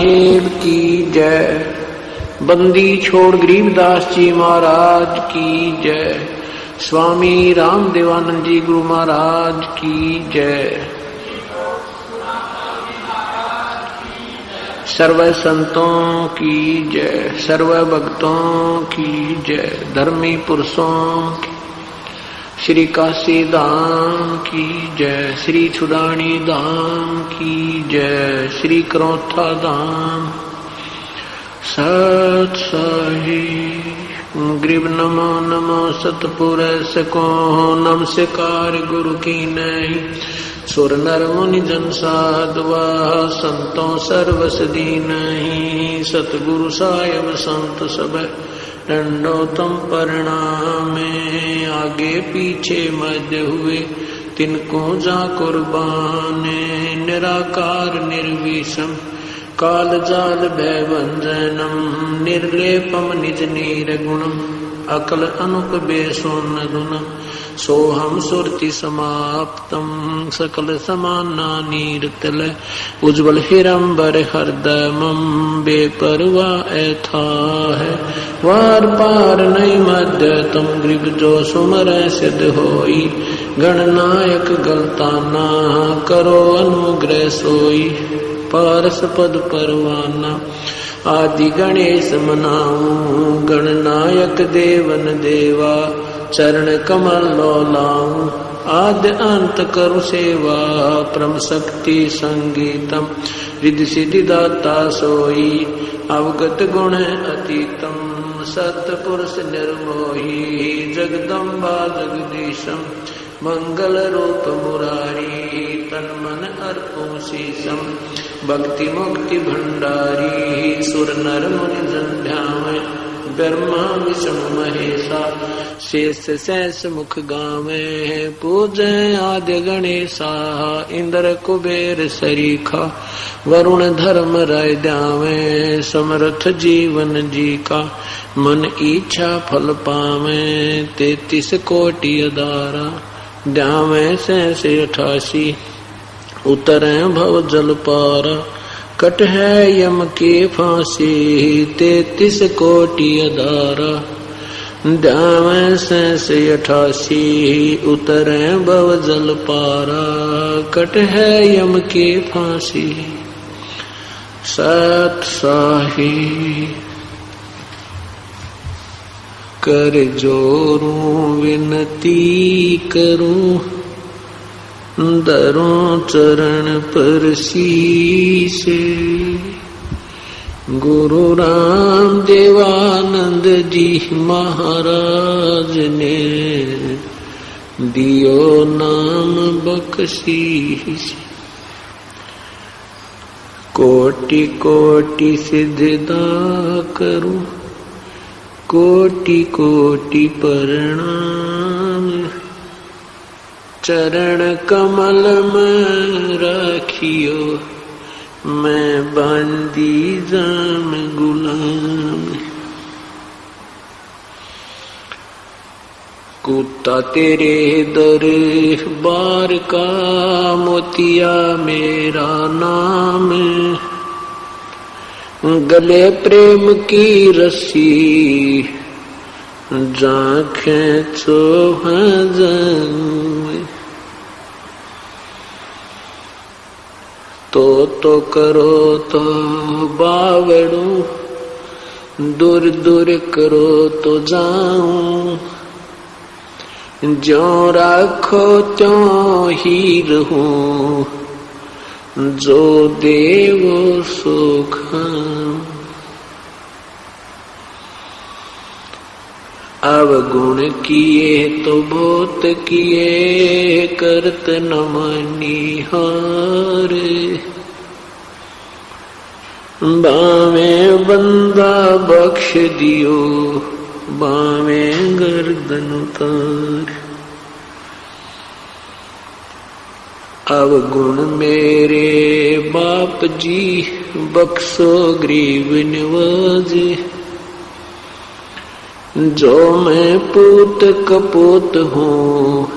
साहेब की जय। बंदी छोड़ गरीबदास जी महाराज की जय। स्वामी राम देवानंद जी गुरु महाराज की जय। सर्व संतों की जय, सर्व भक्तों की जय, धर्मी पुरुषों की, श्री काशी धाम की जय, श्री छुड़ानी धाम की जय, श्री करौथा धाम सत साहिब। ग्रीब नमो नमो सतपुरुष को नमस्कार गुरु की नहीं। सुर नर मुनि जन साधवा संतों सर्वस दीनहि। सतगुरु साहेब संत सब दंडोतम प्रणामे। आगे पीछे मध्य हुए तिनको जा कुर्बाने। निराकार निर्विषम काल जाल भय भंजनम। निर्लेपम निज नीर गुणम अकल अनुप बेसोन गुणम। सोहम सुरति समाप्तम सकल समाना नीरतल। उज्ज्वल हिरंबर हरदमम बेपरवा ऐथा है। वार पार नहीं मध्य तुम ग्रीब जो सुमर सिद्ध होई। गणनायक गलताना करो अनुग्रह सोई। पारस पद परवाना आदि गणेश मनाऊं। गणनायक देवन देवा चरण कमल लोलाऊं। आद्य अंत करु सेवा परम शक्ति संगीतम। रिद्धि सिद्धि दाता सोई अवगत गुण अतीतम। सतपुरुष निर्मोही जगदम्बा जगदीशम। मंगल रूप मुरारी तन मन अर्पो शीशम। भक्ति मुक्ति भंडारी सुर नर मुनि जन ध्यावे। ब्रह्मा विष्णु महेशा शेष शेष मुख गावे। पूजै आद्य गणेशा इंद्र कुबेर सरीखा। वरुण धर्म राय द्यावे समर्थ जीवन जी का। मन इच्छा फल पावे 33 कोटि अदारा। द्यावे 88 उतरे भव जल पारा। कट है यम के फांसी 33 कोटि अदारा। द्यावे 88 उतरे भव जल पारा। कट है यम के फांसी सत साहिब। कर जोरूं विनती करूं दरों चरण पर शीश। गुरु राम देवानंद जी महाराज ने दियो नाम बख्शीश। कोटि कोटि सिद्धदा करूं कोटि कोटि प्रणाम। चरण कमल में राखियो मैं बांदी जाम गुलाम। कुत्ता तेरे दरबार का मोतिया मेरा नाम। गले प्रेम की रस्सी जा खेचो भजन। तो करो तो बावड़ू दूर दूर करो तो जाऊं। जो राखो त्यों ही रहूं जो देवो सो खाऊं। अवगुण किए तो बहुत किए करत न मनिहार। बावे बंदा बख्श दियो बावे गर्दन उतार। अवगुण मेरे बाप जी बख्शो गरीब नवाजे। जो मैं पूत कपूत हूँ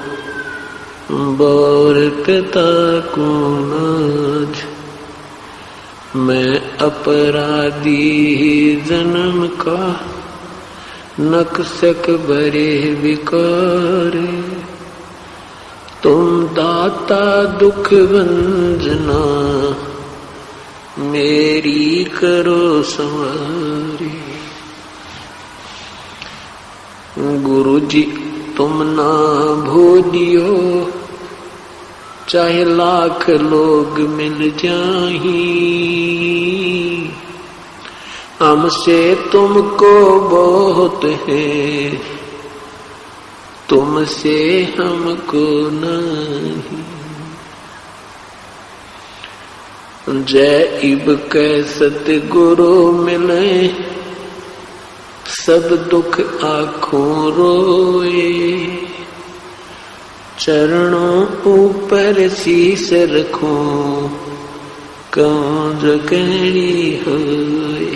बोर पिता को नाज। मैं अपराधी जन्म का, नक्सक भरे विकारे। तुम दाता दुख भंजना, मेरी करो संवारी। गुरु जी तुम ना भूलियो, चाहे लाख लोग मिल जाही। हमसे तुमको बहुत है, तुमसे हमको नहीं। जय इब कै सतगुरु मिले, सब दुख आँखों रोए। चरणों ऊपर शीस रखूं, कौन कहनी होए।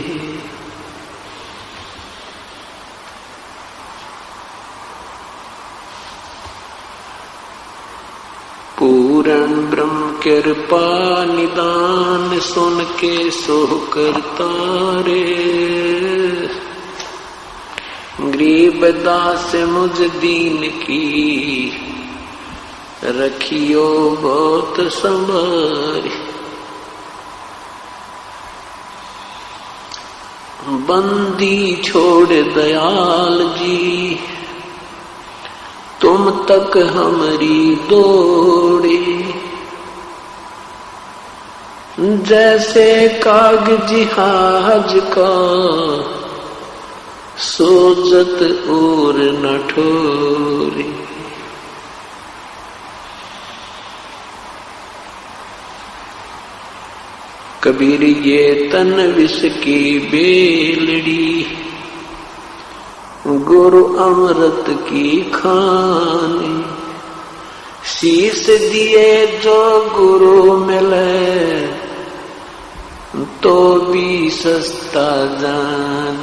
पूर्ण ब्रह्म कृपा निदान, सुन के सो करता रे। गरीब दास मुझ दीन की, रखियो बहुत संभारी। बंदी छोड़ दयाल जी, तुम तक हमारी दौड़े। जैसे कागजी जहाज का, सोजत और न ठोरे। कबीर ये तन विष की बेलड़ी, गुरु अमृत की खानी। शीस दिए जो गुरु मिले, तो भी सस्ता जान।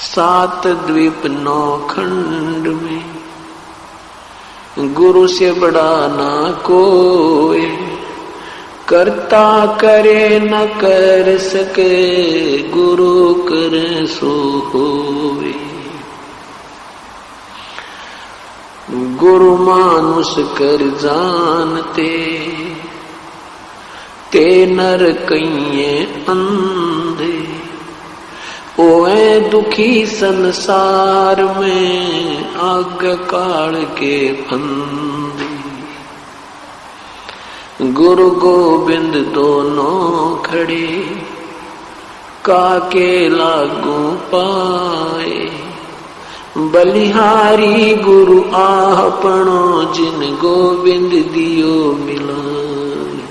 7 द्वीप 9 खंड में, गुरु से बड़ा ना कोई। करता करे न कर सके, गुरु करे सो होवे। गुरु मानुष कर जानते, ते नर कइये अंधे। ओए दुखी संसार में, आग काल के फंदे। गुरु गोविंद दोनों खड़े, काके लागू पाए। बलिहारी गुरु आपनो, जिन गोविंद दियो मिलाए।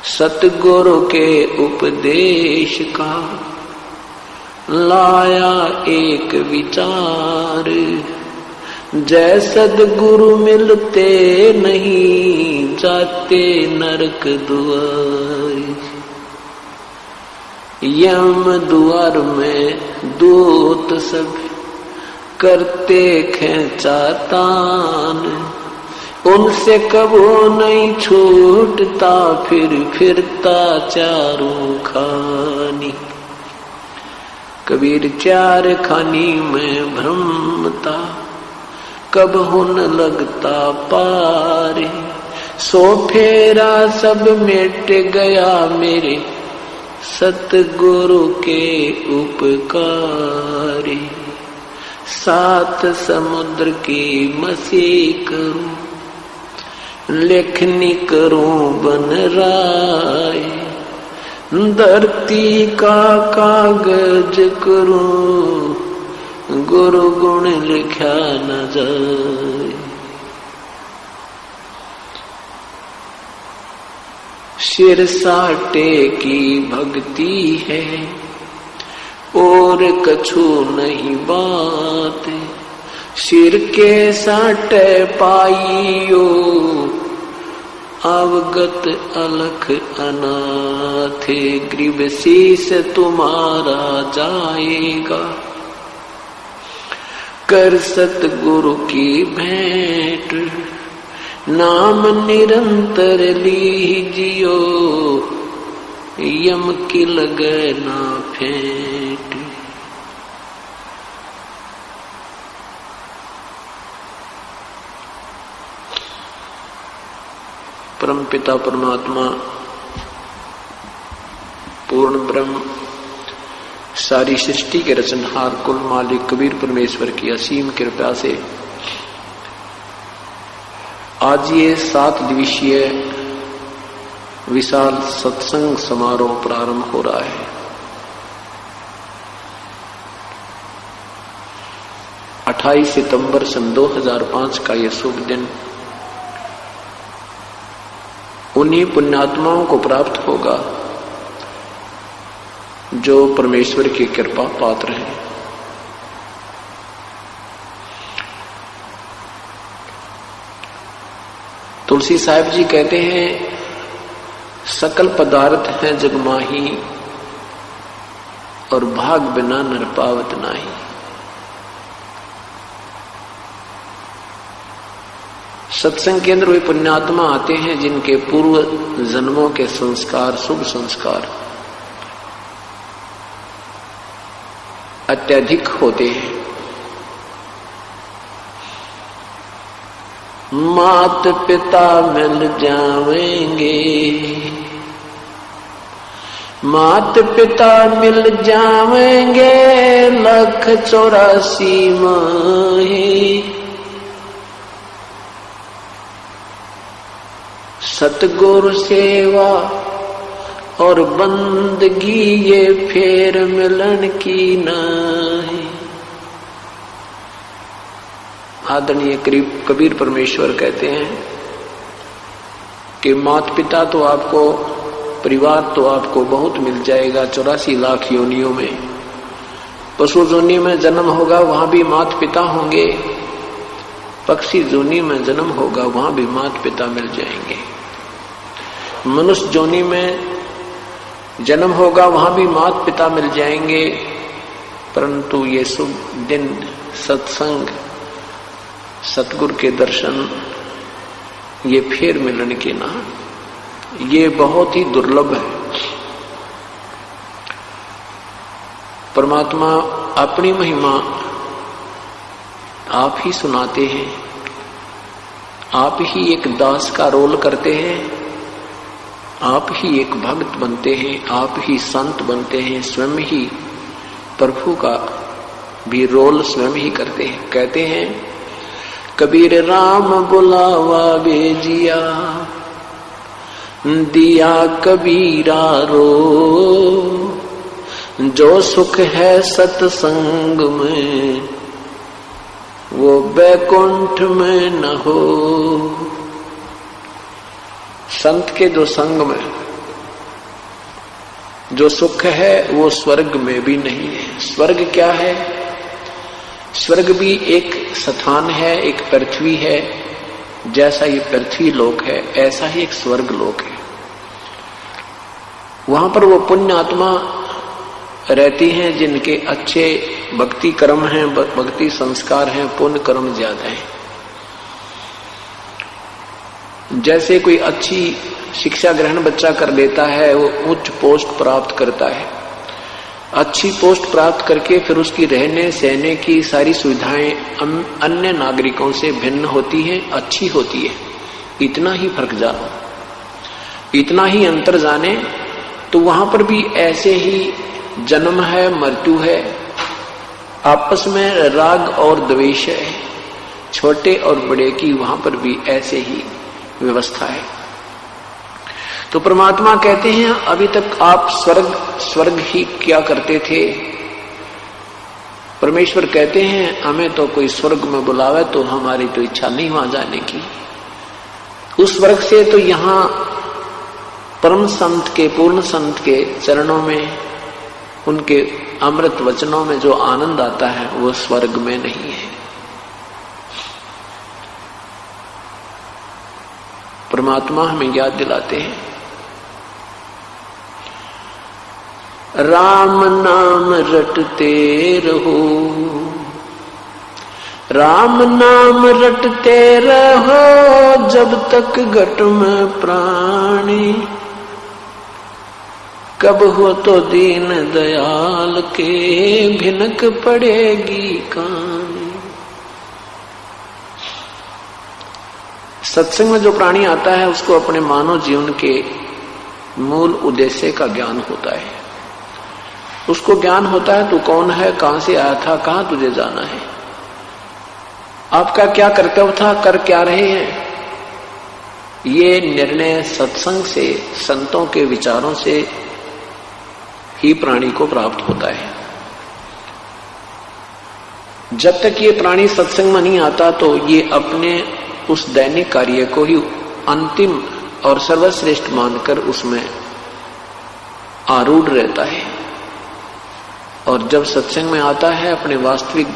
सतगुरु के उपदेश का, लाया एक विचार। जय सदगुरु मिलते नहीं, जाते नरक द्वार। यम द्वार में दूत सब, करते खेचा तान। उनसे कबो नहीं छूटता, फिर फिरता चारों खानी। कबीर 4 खानी में भ्रमता, कब हुन लगता पारे। सो फेरा सब मिट गया, मेरे सतगुरु के उपकारे। 7 समुद्र की मसी करूं, लेखनी करूं बन राय। धरती का कागज करूं, गुरु गुण लिखा न जाए। सिर साटे की भक्ति है, और कछु नहीं बात। सिर के साटे पाइयो, अवगत अलख अनाथ। ग्रीव शीस तुम्हारा जाएगा, कर सतगुरु की भेंट। नाम निरंतर लीजियो, यम की लगे ना फेंट। परम पिता परमात्मा पूर्ण ब्रह्म सारी सृष्टि के रचनहार कुल मालिक कबीर परमेश्वर की असीम कृपा से आज ये 7 दिवसीय विशाल सत्संग समारोह प्रारंभ हो रहा है। 28 सितंबर सन 2005 का यह शुभ दिन उन्हीं पुण्यात्माओं को प्राप्त होगा जो परमेश्वर की कृपा पात्र हैं। तुलसी साहिब जी कहते हैं, सकल पदार्थ हैं जग माही, और भाग बिना नर पावत नाही। सत्संग के अंदर वे पुण्यात्मा आते हैं जिनके पूर्व जन्मों के संस्कार, शुभ संस्कार अत्यधिक होते हैं। मात पिता मिल जावेंगे, मात पिता मिल जावेंगे, 184 माही। सतगुरु सेवा और बंदगी ये फेर मिलन की नहीं। आदरणीय कबीर परमेश्वर कहते हैं कि माता पिता तो आपको, परिवार तो आपको बहुत मिल जाएगा 84 लाख योनियों में। पशु जोनी में जन्म होगा वहां भी माता पिता होंगे, पक्षी जोनी में जन्म होगा वहां भी माता पिता मिल जाएंगे। मनुष्य जोनी में जन्म होगा वहां भी माता पिता मिल जाएंगे। परंतु ये शुभ दिन सत्संग, सतगुरु के दर्शन, ये फेर मिलन के ना, ये बहुत ही दुर्लभ है। परमात्मा अपनी महिमा आप ही सुनाते हैं, आप ही एक दास का रोल करते हैं, आप ही एक भक्त बनते हैं, आप ही संत बनते हैं, स्वयं ही प्रभु का भी रोल स्वयं ही करते हैं। कहते हैं, कबीर राम बुलावा भेजिया, दिया कबीरा रो, जो सुख है सत्संग में वो बैकुंठ में न हो। संत के जो संग में जो सुख है वो स्वर्ग में भी नहीं है। स्वर्ग क्या है? स्वर्ग भी एक स्थान है, एक पृथ्वी है। जैसा ये पृथ्वी लोक है ऐसा ही एक स्वर्ग लोक है। वहां पर वो पुण्य आत्मा रहती हैं जिनके अच्छे भक्ति कर्म हैं, भक्ति संस्कार हैं, पुण्य कर्म ज्यादा हैं। जैसे कोई अच्छी शिक्षा ग्रहण बच्चा कर लेता है, वो उच्च पोस्ट प्राप्त करता है। अच्छी पोस्ट प्राप्त करके फिर उसकी रहने सहने की सारी सुविधाएं अन्य नागरिकों से भिन्न होती हैं, अच्छी होती है। इतना ही फर्क जानो, इतना ही अंतर जाने तो वहां पर भी ऐसे ही जन्म है, मृत्यु है, आपस में राग और द्वेष है, छोटे और बड़े की वहां पर भी ऐसे ही व्यवस्था है। तो परमात्मा कहते हैं, अभी तक आप स्वर्ग ही क्या करते थे। परमेश्वर कहते हैं, हमें तो कोई स्वर्ग में बुलावे तो हमारी तो इच्छा नहीं वहां जाने की। उस स्वर्ग से तो यहां परम संत के, पूर्ण संत के चरणों में, उनके अमृत वचनों में जो आनंद आता है वो स्वर्ग में नहीं है। परमात्मा हमें याद दिलाते हैं, राम नाम रटते रहो, राम नाम रटते रहो जब तक घट में प्राणी, कब हो तो दीन दयाल के भिनक पड़ेगी कहानी। सत्संग में जो प्राणी आता है उसको अपने मानव जीवन के मूल उद्देश्य का ज्ञान होता है। उसको ज्ञान होता है तू कौन है, कहां से आया था, कहां तुझे जाना है, आपका क्या कर्तव्य था, कर क्या रहे हैं। ये निर्णय सत्संग से, संतों के विचारों से ही प्राणी को प्राप्त होता है। जब तक ये प्राणी सत्संग में नहीं आता तो ये अपने उस दैनिक कार्य को ही अंतिम और सर्वश्रेष्ठ मानकर उसमें आरूढ़ रहता है। और जब सत्संग में आता है, अपने वास्तविक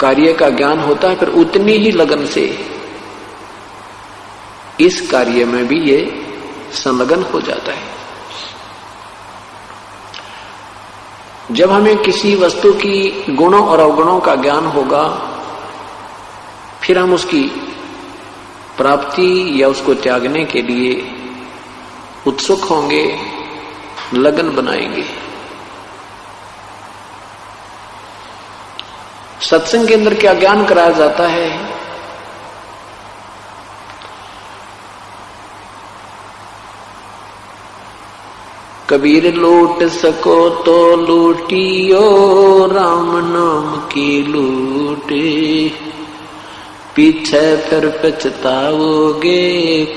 कार्य का ज्ञान होता है, फिर उतनी ही लगन से इस कार्य में भी ये संलग्न हो जाता है। जब हमें किसी वस्तु की गुणों और अवगुणों का ज्ञान होगा, फिर हम उसकी प्राप्ति या उसको त्यागने के लिए उत्सुक होंगे, लगन बनाएंगे। सत्संग के अंदर क्या ज्ञान कराया जाता है? कबीर लूट सको तो लूटियो, राम नाम की लूटे, पीछे फिर पछताओगे,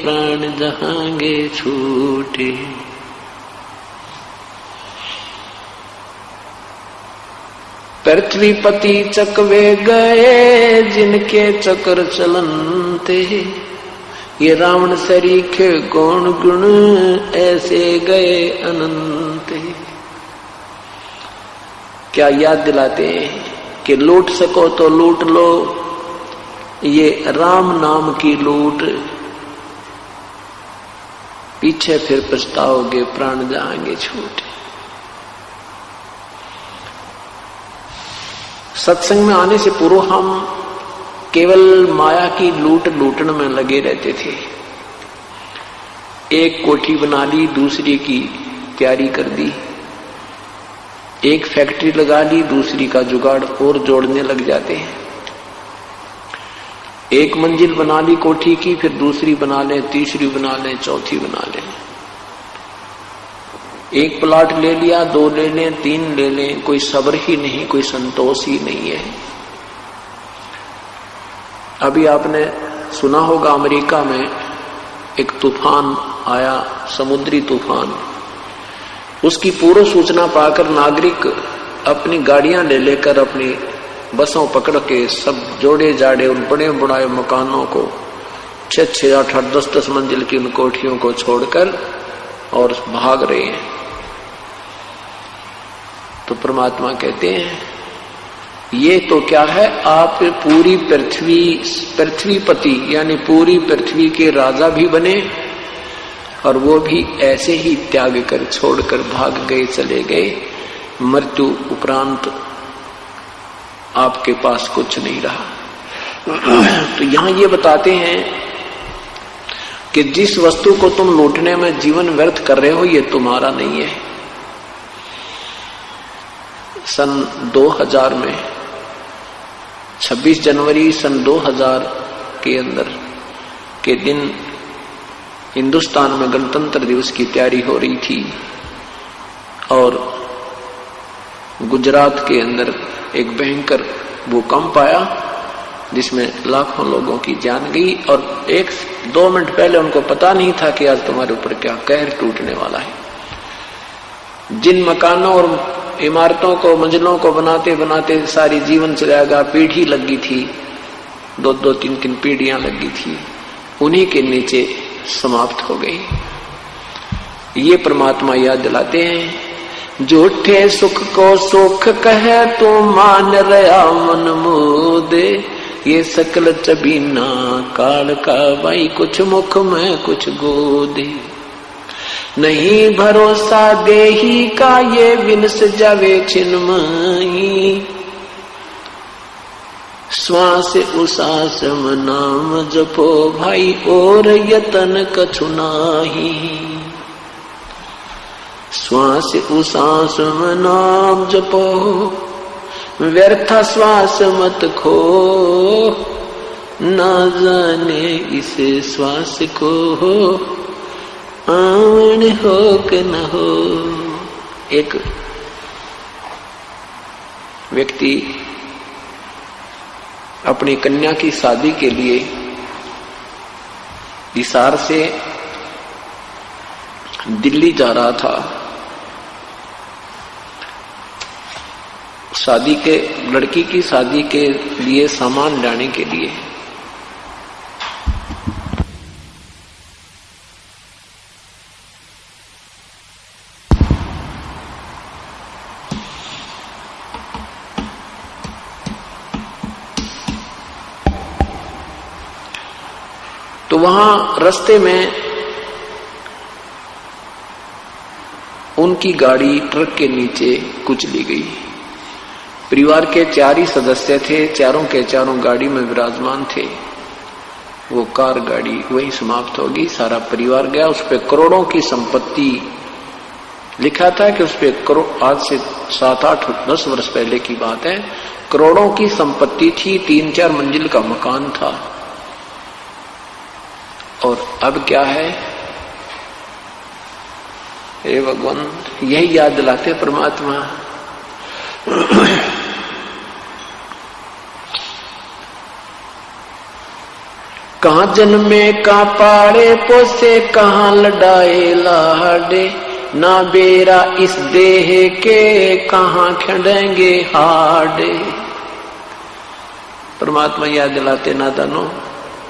प्राण जहांगे छूटे। पृथ्वीपति चकवे गए, जिनके चक्र चलनते, ये रावण सरीखे गौण गुण, ऐसे गए अनंत। क्या याद दिलाते हैं कि लूट सको तो लूट लो, ये राम नाम की लूट, पीछे फिर पछताओगे, प्राण जाएंगे छूटे। सत्संग में आने से पूर्व हम केवल माया की लूटने में लगे रहते थे। एक कोठी बना ली, दूसरी की तैयारी कर दी, एक फैक्ट्री लगा ली, दूसरी का जुगाड़ और जोड़ने लग जाते हैं। एक मंजिल बना ली कोठी की, फिर दूसरी बना ले, तीसरी बना ले, चौथी बना ले। एक प्लाट ले लिया, 2 ले लें, 3 ले लें, कोई सब्र ही नहीं, कोई संतोष ही नहीं है। अभी आपने सुना होगा अमेरिका में एक तूफान आया, समुद्री तूफान। उसकी पूर्व सूचना पाकर नागरिक अपनी गाड़ियां ले लेकर, अपनी बसों पकड़ के सब जोड़े जाड़े उन बड़े बड़े मकानों को, 6-6, 8-8, 10-10 मंजिल की उन कोठियों को छोड़कर और भाग रहे हैं। तो परमात्मा कहते हैं ये तो क्या है, आप पूरी पृथ्वीपति यानी पूरी पृथ्वी के राजा भी बने, और वो भी ऐसे ही त्याग कर, छोड़कर भाग गए, चले गए। मृत्यु उपरांत आपके पास कुछ नहीं रहा। तो यहां ये बताते हैं कि जिस वस्तु को तुम लूटने में जीवन व्यर्थ कर रहे हो, ये तुम्हारा नहीं है। सन 2000 में 26 जनवरी सन 2000 के अंदर के दिन हिंदुस्तान में गणतंत्र दिवस की तैयारी हो रही थी, और गुजरात के अंदर एक भयंकर भूकंप आया जिसमें लाखों लोगों की जान गई। और 1-2 मिनट पहले उनको पता नहीं था कि आज तुम्हारे ऊपर क्या कहर टूटने वाला है। जिन मकानों और इमारतों को, मंजिलों को बनाते बनाते सारी जीवन चलाएगा, पीढ़ी लगी थी, 2-2, 3-3 पीढ़ियां लगी थी, उन्हीं के नीचे समाप्त हो गई। ये परमात्मा याद दिलाते हैं, झूठे सुख को सुख कहे तो मान रहा मन मोदे, ये सकल चबीना काल का भाई, कुछ मुख में कुछ गोदे। नहीं भरोसा देही का, ये विनस जावे छिन्मयी, श्वास उसास नाम जपो भाई और यतन कछु नाही। श्वास उसास नाम जपो व्यर्थ श्वास मत खो, ना जाने इस श्वास को आवन हो कि न हो। एक व्यक्ति अपनी कन्या की शादी के लिए हिसार से दिल्ली जा रहा था। शादी के लड़की की शादी के लिए सामान लाने के लिए तो वहां रास्ते में उनकी गाड़ी ट्रक के नीचे कुचली गई। परिवार के 4 ही सदस्य थे, चारों के चारों गाड़ी में विराजमान थे। वो कार गाड़ी वही समाप्त होगी, सारा परिवार गया। उस पे करोड़ों की संपत्ति, लिखा था कि उस पे करोड़, आज से 7, 8, 10 वर्ष पहले की बात है, करोड़ों की संपत्ति थी, 3-4 मंजिल का मकान था। और अब क्या है, हे भगवान, यही याद दिलाते परमात्मा। कहाँ जन्मे का पाड़े पोसे, कहाँ लड़ाए लाडे, ना बेरा इस देह के, कहाँ खड़ेंगे हाडे। परमात्मा याद दिलाते, नादानो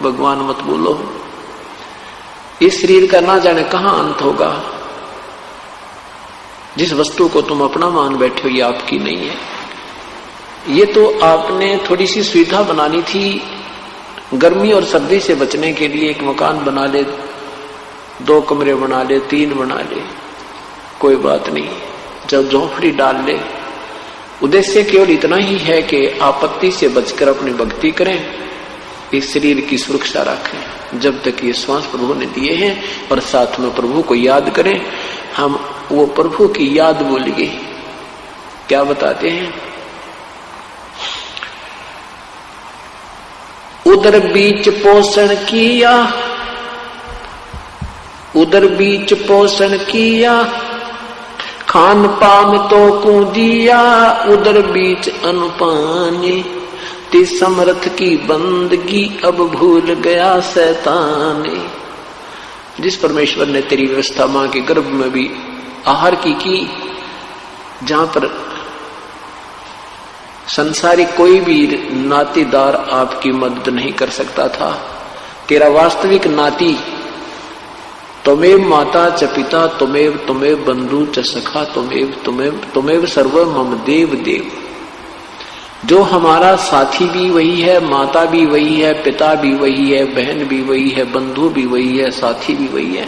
भगवान मत बोलो, इस शरीर का ना जाने कहाँ अंत होगा। जिस वस्तु को तुम अपना मान बैठे हो ये आपकी नहीं है। ये तो आपने थोड़ी सी सुविधा बनानी थी, गर्मी और सर्दी से बचने के लिए एक मकान बना ले, 2 कमरे बना ले, 3 बना ले, कोई बात नहीं, जब झोंपड़ी डाल ले। उद्देश्य केवल इतना ही है कि आपत्ति से बचकर अपनी भक्ति करें, इस शरीर की सुरक्षा रखें जब तक ये श्वास प्रभु ने दिए हैं, और साथ में प्रभु को याद करें। हम वो प्रभु की याद बोलिए। क्या बताते हैं, उधर बीच पोषण किया, उधर बीच पोषण किया, खान पान तो को दिया, उधर बीच अनुपानी, ती समर्थ की बंदगी अब भूल गया शैतान। जिस परमेश्वर ने तेरी व्यवस्था मां के गर्भ में भी आहार की, जहां पर संसारिक कोई भी नातेदार आपकी मदद नहीं कर सकता था, तेरा वास्तविक नाती तुमेव माता च पिता, तुमेव बंधु च सखा, तुमेव सर्व मम देव देव। जो हमारा साथी भी वही है, माता भी वही है, पिता भी वही है, बहन भी वही है, बंधु भी वही है, साथी भी वही है।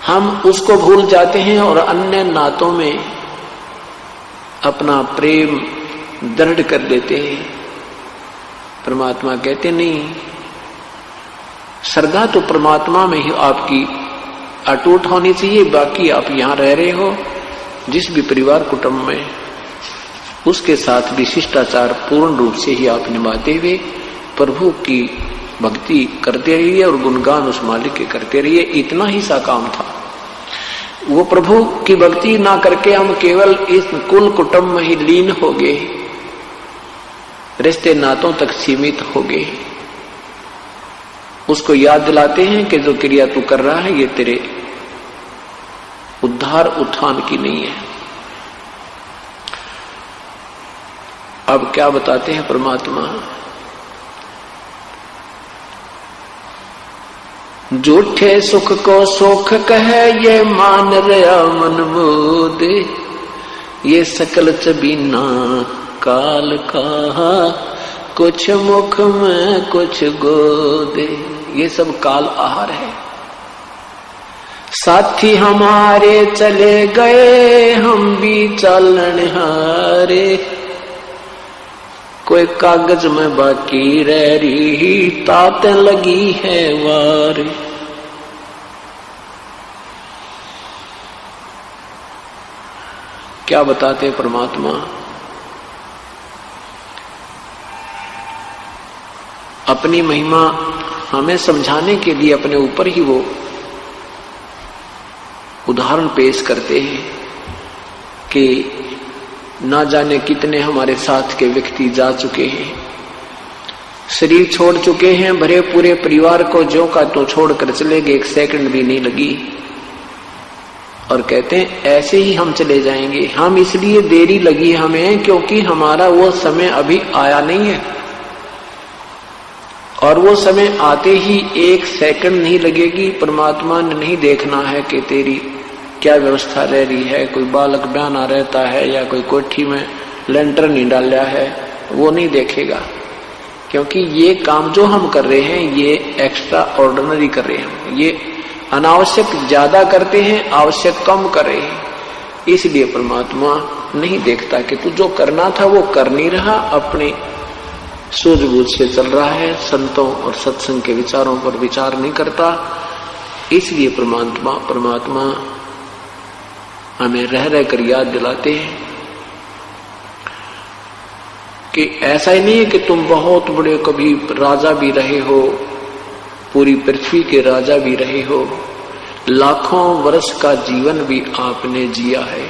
हम उसको भूल जाते हैं और अन्य नातों में अपना प्रेम दृढ़ कर देते हैं। परमात्मा कहते नहीं, श्रद्धा तो परमात्मा में ही आपकी अटूट होनी चाहिए। बाकी आप यहां रह रहे हो जिस भी परिवार कुटुंब में, उसके साथ भी शिष्टाचार पूर्ण रूप से ही आप निभाते हुए प्रभु की भक्ति करते रहिए और गुणगान उस मालिक के करते रहिए। इतना ही सा काम था। वो प्रभु की भक्ति ना करके हम केवल इस कुल कुटुंब में ही लीन हो गए, रिश्ते नातों तक सीमित हो गए। उसको याद दिलाते हैं कि जो क्रिया तू कर रहा है ये तेरे उद्धार उत्थान की नहीं है। अब क्या बताते हैं परमात्मा, झूठे सुख को सुख कहे ये मान रहा मन मोदे, ये सकल चबीना काल का, कुछ मुख में कुछ गोदे। ये सब काल आहार है। साथी हमारे चले गए हम भी चलन हारे, कोई कागज में बाकी रह रही, तात लगी है वार। क्या बताते परमात्मा? अपनी महिमा हमें समझाने के लिए अपने ऊपर ही वो उदाहरण पेश करते हैं कि ना जाने कितने हमारे साथ के व्यक्ति जा चुके हैं, शरीर छोड़ चुके हैं, भरे पूरे परिवार को जो का तो छोड़कर चले गए, एक सेकंड भी नहीं लगी, और कहते हैं ऐसे ही हम चले जाएंगे। हम इसलिए देरी लगी हमें क्योंकि हमारा वो समय अभी आया नहीं है, और वो समय आते ही एक सेकंड नहीं लगेगी। परमात्मा ने नहीं देखना है कि तेरी क्या व्यवस्था रह रही है, कोई बालक बयाना रहता है या कोई कोठी में लेंटर नहीं डाला है, वो नहीं देखेगा। क्योंकि ये काम जो हम कर रहे हैं ये एक्स्ट्रा ऑर्डिनरी कर रहे हैं, ये अनावश्यक ज्यादा करते हैं, आवश्यक कम कर रहे हैं। इसलिए परमात्मा नहीं देखता कि तू जो करना था वो कर नहीं रहा, अपने सूझबूझ से चल रहा है, संतों और सत्संग के विचारों पर विचार नहीं करता। इसलिए परमात्मा हमें रह रह कर याद दिलाते हैं कि ऐसा ही नहीं है कि तुम बहुत बड़े कभी राजा भी रहे हो, पूरी पृथ्वी के राजा भी रहे हो, लाखों वर्ष का जीवन भी आपने जिया है।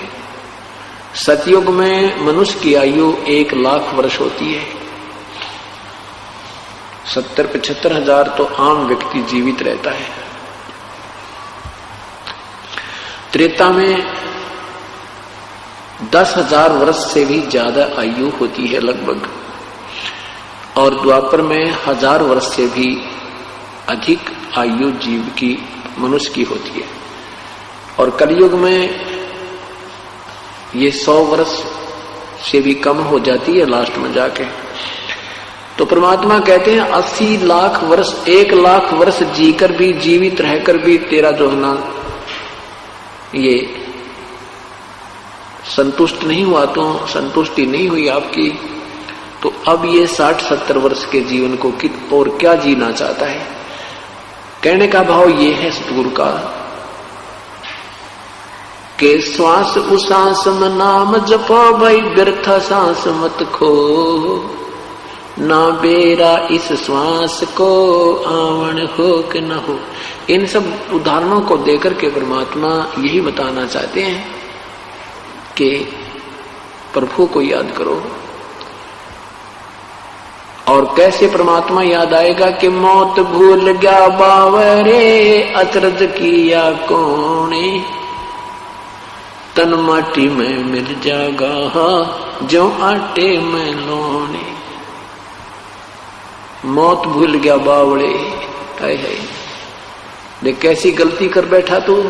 सतयुग में मनुष्य की आयु 1 लाख वर्ष होती है, 70-75 हजार तो आम व्यक्ति जीवित रहता है। त्रेता में 10,000 वर्ष से भी ज्यादा आयु होती है लगभग, और द्वापर में 1000 वर्ष से भी अधिक आयु जीव की मनुष्य की होती है, और कलयुग में ये 100 वर्ष से भी कम हो जाती है लास्ट में जाके। तो परमात्मा कहते हैं 80 लाख वर्ष, 1 लाख वर्ष जीकर भी, जीवित रहकर भी तेरा जो है ना ये संतुष्ट नहीं हुआ, तो संतुष्टि नहीं हुई आपकी, तो अब ये 60-70 वर्ष के जीवन को कित और क्या जीना चाहता है। कहने का भाव ये है सतगुरु का कि श्वास उसास में नाम जपो भाई, व्यर्थ सांस मत खो, ना बेरा इस श्वास को आवन हो कि न हो। इन सब उदाहरणों को देकर के परमात्मा यही बताना चाहते हैं कि प्रभु को याद करो। और कैसे परमात्मा याद आएगा कि मौत भूल गया बावरे, अचरज किया कोने, तन माटी में मिल जागा जो आटे में लोने। मौत भूल गया बावड़े, हाय हाय, देख कैसी गलती कर बैठा तू।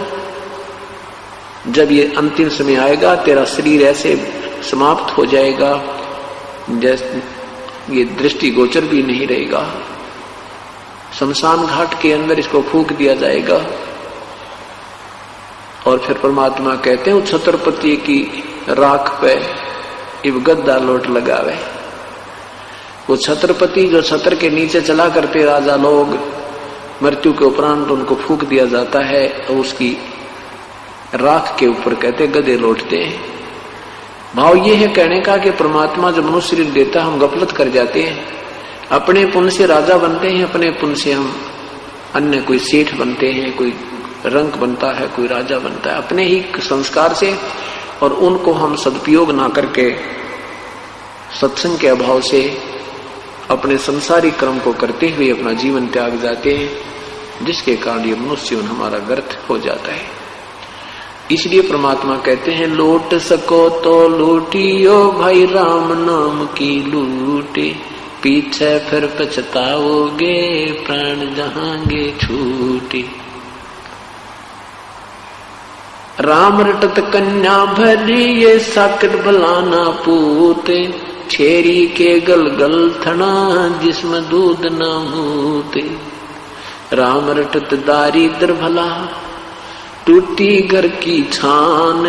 जब ये अंतिम समय आएगा तेरा शरीर ऐसे समाप्त हो जाएगा जैसे ये दृष्टि गोचर भी नहीं रहेगा। शमशान घाट के अंदर इसको फूंक दिया जाएगा। और फिर परमात्मा कहते हैं छत्रपति की राख पे इब गद्दा लोट लगावे। वो छत्रपति जो छत्र के नीचे चला करते राजा लोग, मृत्यु के उपरांत उनको फूंक दिया जाता है और उसकी राख के ऊपर कहते गधे लौटते हैं। भाव ये है कहने का कि परमात्मा जब मनुष्य शरीर देता है हम गफलत कर जाते हैं, अपने पुण्य से राजा बनते हैं, अपने पुण्य से हम अन्य कोई सेठ बनते हैं, कोई रंक बनता है, कोई राजा बनता है अपने ही संस्कार से, और उनको हम सदुपयोग ना करके सत्संग के अभाव से अपने संसारिक कर्म को करते हुए अपना जीवन त्याग जाते हैं, जिसके कारण ये मनुष्य जीवन हमारा व्यर्थ हो जाता है। इसलिए परमात्मा कहते हैं लूट सको तो लूटियो भाई राम नाम की लूटे, पीछे फिर पछताओगे प्राण जहांगे छूटे। राम रटत कन्या भली ये साकट भलाना पूते, छेरी के गलगल थना जिसमें दूध न मूते। राम रटत दारिद्र भला टूटी घर की छान,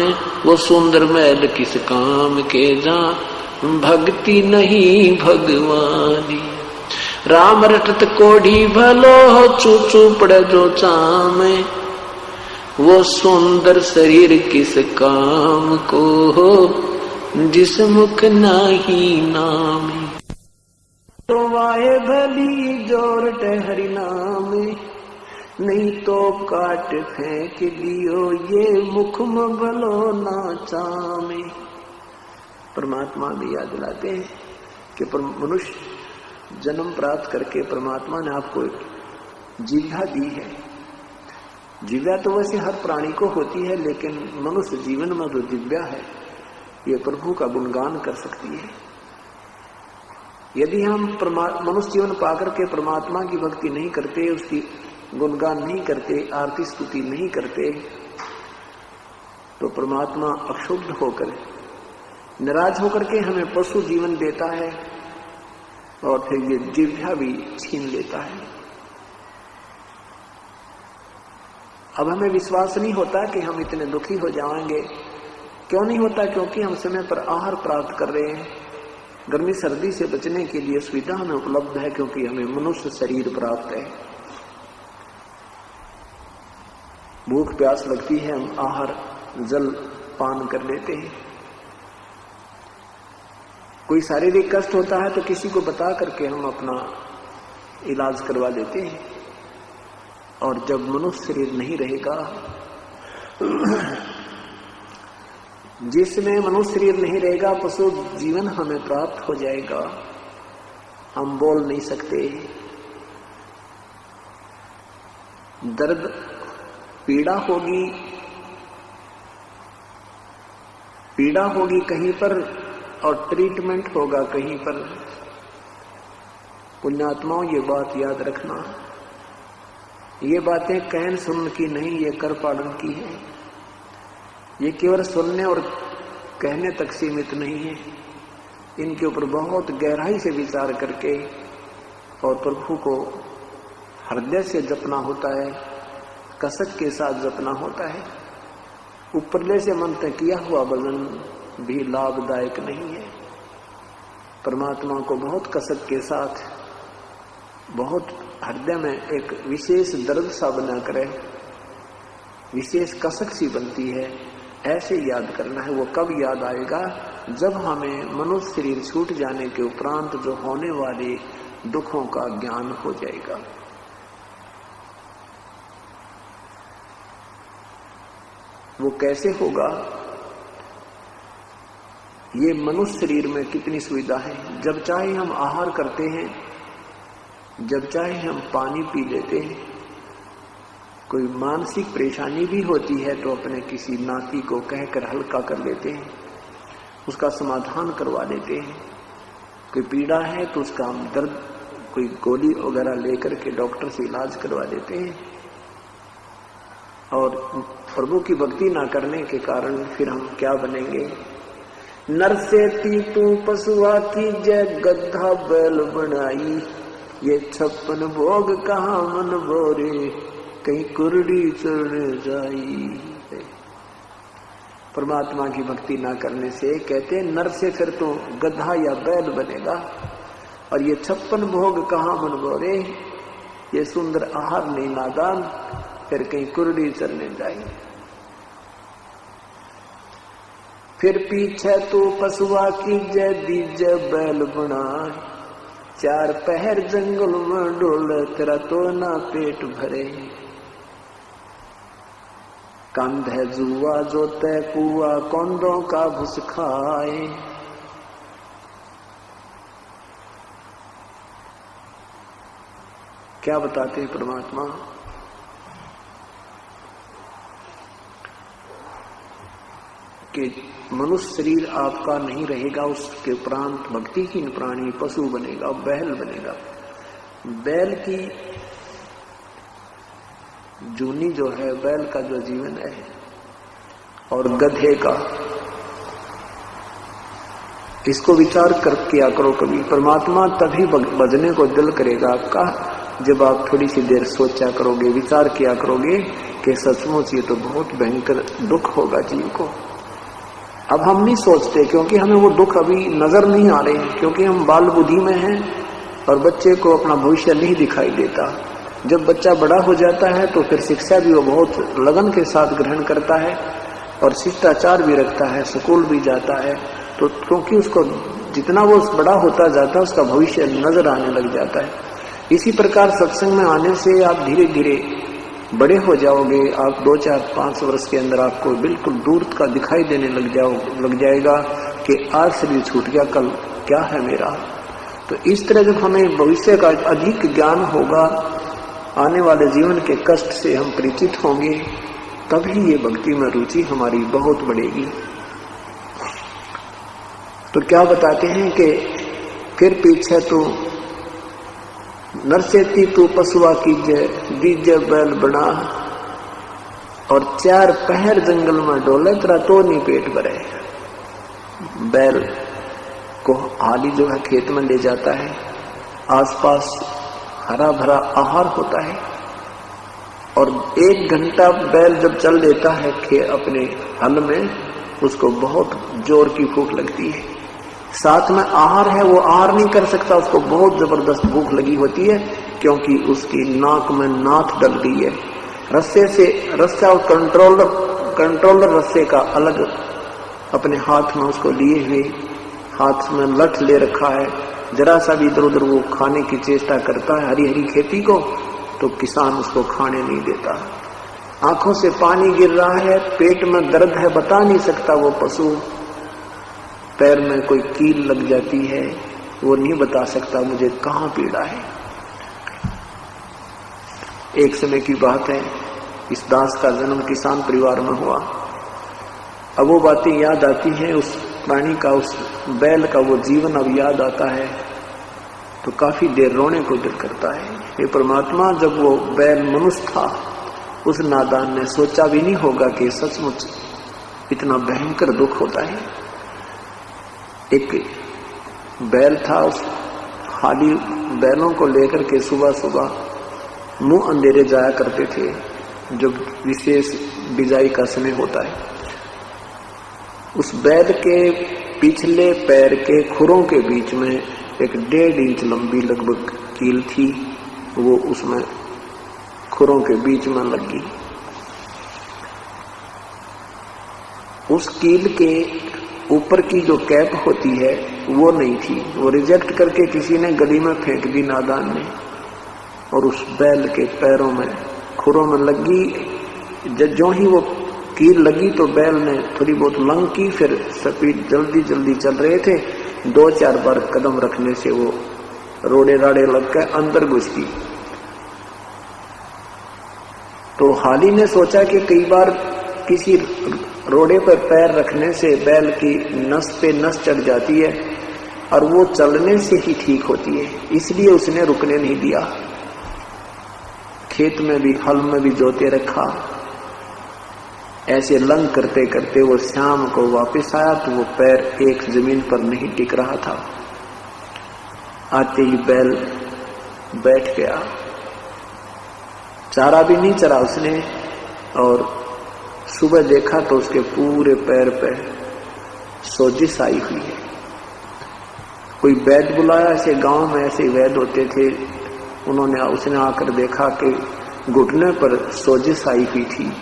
वो सुंदर महल किस काम के जा भक्ति नहीं भगवानी। राम रटत कोढ़ी भलो चूचू पड़े जो चामे, वो सुंदर शरीर किस काम को हो, जिस मुख नाही नाम। तो वाहे भली जोर हरि नाम, नहीं तो काट फेंक दियो ये मुख में भलो ना चामे। परमात्मा भी याद दिलाते हैं कि मनुष्य जन्म प्राप्त करके परमात्मा ने आपको जिह्वा दी है। जिह्वा तो वैसे हर प्राणी को होती है, लेकिन मनुष्य जीवन में जो जिह्वा है ये प्रभु का गुणगान कर सकती है। यदि हम मनुष्य जीवन पाकर के परमात्मा की भक्ति नहीं करते, उसकी गुणगान नहीं करते, आरती स्तुति नहीं करते, तो परमात्मा अक्षुब्ध होकर नाराज होकर के हमें पशु जीवन देता है और फिर ये जिह्वा भी छीन लेता है। अब हमें विश्वास नहीं होता कि हम इतने दुखी हो जाएंगे। क्यों नहीं होता? क्योंकि हम समय पर आहार प्राप्त कर रहे हैं। गर्मी सर्दी से बचने के लिए सुविधा हमें उपलब्ध है, क्योंकि हमें मनुष्य शरीर प्राप्त है। भूख प्यास लगती है, हम आहार जल पान कर लेते हैं। कोई शारीरिक कष्ट होता है तो किसी को बता करके हम अपना इलाज करवा देते हैं। और जब मनुष्य शरीर नहीं रहेगा, जिसमें मनुष्य शरीर नहीं रहेगा, पशु जीवन हमें प्राप्त हो जाएगा। हम बोल नहीं सकते, दर्द पीड़ा होगी कहीं पर और ट्रीटमेंट होगा कहीं पर। पुण्यात्माओं, ये बात याद रखना, ये बातें कहन सुनने की नहीं, ये कर पालन की है। ये केवल सुनने और कहने तक सीमित नहीं है। इनके ऊपर बहुत गहराई से विचार करके और प्रभु को हृदय से जपना होता है, कसक के साथ जपना होता है। ऊपरले से मन तक किया हुआ भजन भी लाभदायक नहीं है। परमात्मा को बहुत कसक के साथ, बहुत हृदय में एक विशेष दर्द सा बना करे, विशेष कसक सी बनती है, ऐसे याद करना है। वो कब याद आएगा? जब हमें मनुष्य शरीर छूट जाने के उपरांत जो होने वाले दुखों का ज्ञान हो जाएगा। वो कैसे होगा? ये मनुष्य शरीर में कितनी सुविधा है। जब चाहे हम आहार करते हैं, जब चाहे हम पानी पी लेते हैं। कोई मानसिक परेशानी भी होती है तो अपने किसी नाती को कहकर हल्का कर लेते हैं, उसका समाधान करवा देते हैं। कोई पीड़ा है तो उसका हम दर्द, कोई गोली वगैरह लेकर के डॉक्टर से इलाज करवा देते हैं। और प्रभु की भक्ति ना करने के कारण फिर हम क्या बनेंगे? नर से तू पशुआ की जय गधा बैल बनाई, ये 56 भोग कहाँ मन बोरे, कहीं कुरडी चढ़ने जाई। परमात्मा की भक्ति ना करने से कहते नर से फिर तो गधा या बैल बनेगा, और ये 56 भोग कहाँ मन बोरे, ये सुंदर आहार नहीं नादान, फिर कहीं कुरडी चढ़ने जाई। फिर पीछे तो पशुआ की जय दीज बैल बनाए, 4 पहर जंगल में डोले, तेरा तो ना पेट भरे। कंध है जुआ जो तय कुआ, कौंदों का भुस खाए। क्या बताते हैं परमात्मा? कि मनुष्य शरीर आपका नहीं रहेगा, उसके उपरांत भक्तिहीन प्राणी पशु बनेगा, बैल बनेगा। बैल की जूनी जो है, बैल का जो जीवन है, और गधे का, इसको विचार कर किया करो कभी। परमात्मा तभी भजने को दिल करेगा आपका जब आप थोड़ी सी देर सोचा करोगे, विचार किया करोगे कि सचमुच ये तो बहुत भयंकर दुख होगा जीव को। अब हम नहीं सोचते क्योंकि हमें वो दुख अभी नजर नहीं आ रहे हैं, क्योंकि हम बाल बुद्धि में हैं और बच्चे को अपना भविष्य नहीं दिखाई देता। जब बच्चा बड़ा हो जाता है तो फिर शिक्षा भी वो बहुत लगन के साथ ग्रहण करता है और शिष्टाचार भी रखता है, स्कूल भी जाता है। तो क्योंकि उसको जितना वो बड़ा होता जाता है उसका भविष्य नजर आने लग जाता है। इसी प्रकार सत्संग में आने से आप धीरे धीरे बड़े हो जाओगे। आप 2, 4, 5 वर्ष के अंदर आपको बिल्कुल दूर का दिखाई देने लग जाएगा कि आज शरीर छूट गया, कल क्या है मेरा। तो इस तरह जब हमें भविष्य का अधिक ज्ञान होगा, आने वाले जीवन के कष्ट से हम परिचित होंगे, तभी ये भक्ति में रुचि हमारी बहुत बढ़ेगी। तो क्या बताते हैं कि फिर पीछे तो नरसेती तू पशुआ कीजे, दीजे बैल बना, और 4 पहर जंगल में डोले, तेरा तो नहीं पेट भरे। बैल को हाली जो है खेत में ले जाता है, आसपास हरा भरा आहार होता है, और 1 घंटा बैल जब चल लेता है अपने हल में, उसको बहुत जोर की भूख लगती है। साथ में आहार है, वो आहार नहीं कर सकता, उसको बहुत जबरदस्त भूख लगी होती है, क्योंकि उसकी नाक में नाथ डल गई है। रस्से से रस्सा और कंट्रोलर रस्से का अलग अपने हाथ में उसको लिए हुए, हाथ में लठ ले रखा है। जरा सा भी इधर उधर वो खाने की चेष्टा करता है हरी हरी खेती को, तो किसान उसको खाने नहीं देता। आंखों से पानी गिर रहा है, पेट में दर्द है, बता नहीं सकता वो पशु। पैर में कोई कील लग जाती है, वो नहीं बता सकता मुझे कहां पीड़ा है। एक समय की बात है, इस दास का जन्म किसान परिवार में हुआ। अब वो बातें याद आती हैं, उस प्राणी का, उस बैल का वो जीवन अब याद आता है, तो काफी देर रोने को दिल करता है। ये परमात्मा, जब वो बैल मनुष्य था, उस नादान ने सोचा भी नहीं होगा कि सचमुच इतना भयंकर दुख होता है। एक बैल था, उस हाली बैलों को लेकर के सुबह सुबह मुंह अंधेरे जाया करते थे, जब विशेष बिजाई का समय होता है। उस बैल के पिछले पैर के खुरों के बीच में एक 1.5 इंच लंबी लगभग कील थी, वो उसमें खुरों के बीच में लगी। उस कील के ऊपर की जो कैप होती है वो नहीं थी, वो रिजेक्ट करके किसी ने गली में फेंक दी नादान ने, और उस बैल के पैरों में खुरों में लगी। जो ही वो कील लगी तो बैल ने थोड़ी बहुत लंग की, फिर स्पीड जल्दी जल्दी चल रहे थे, 2-4 बार कदम रखने से वो रोड़े राड़े लग के अंदर घुस गई। तो हाली ने सोचा कि कई बार किसी रोड़े पर पैर रखने से बैल की नस पे नस चढ़ जाती है और वो चलने से ही ठीक होती है, इसलिए उसने रुकने नहीं दिया। खेत में भी, हल में भी जोते रखा। ऐसे लंग करते करते वो शाम को वापस आया तो वो पैर एक जमीन पर नहीं टिक रहा था। आते ही बैल बैठ गया, चारा भी नहीं चरा उसने, और सुबह देखा तो उसके पूरे पैर पे सोजिश आई हुई है। कोई वैद्य बुलाया, ऐसे गांव में ऐसे वैद्य होते थे, उसने आकर देखा कि घुटने पर सोजिश आई हुई थी।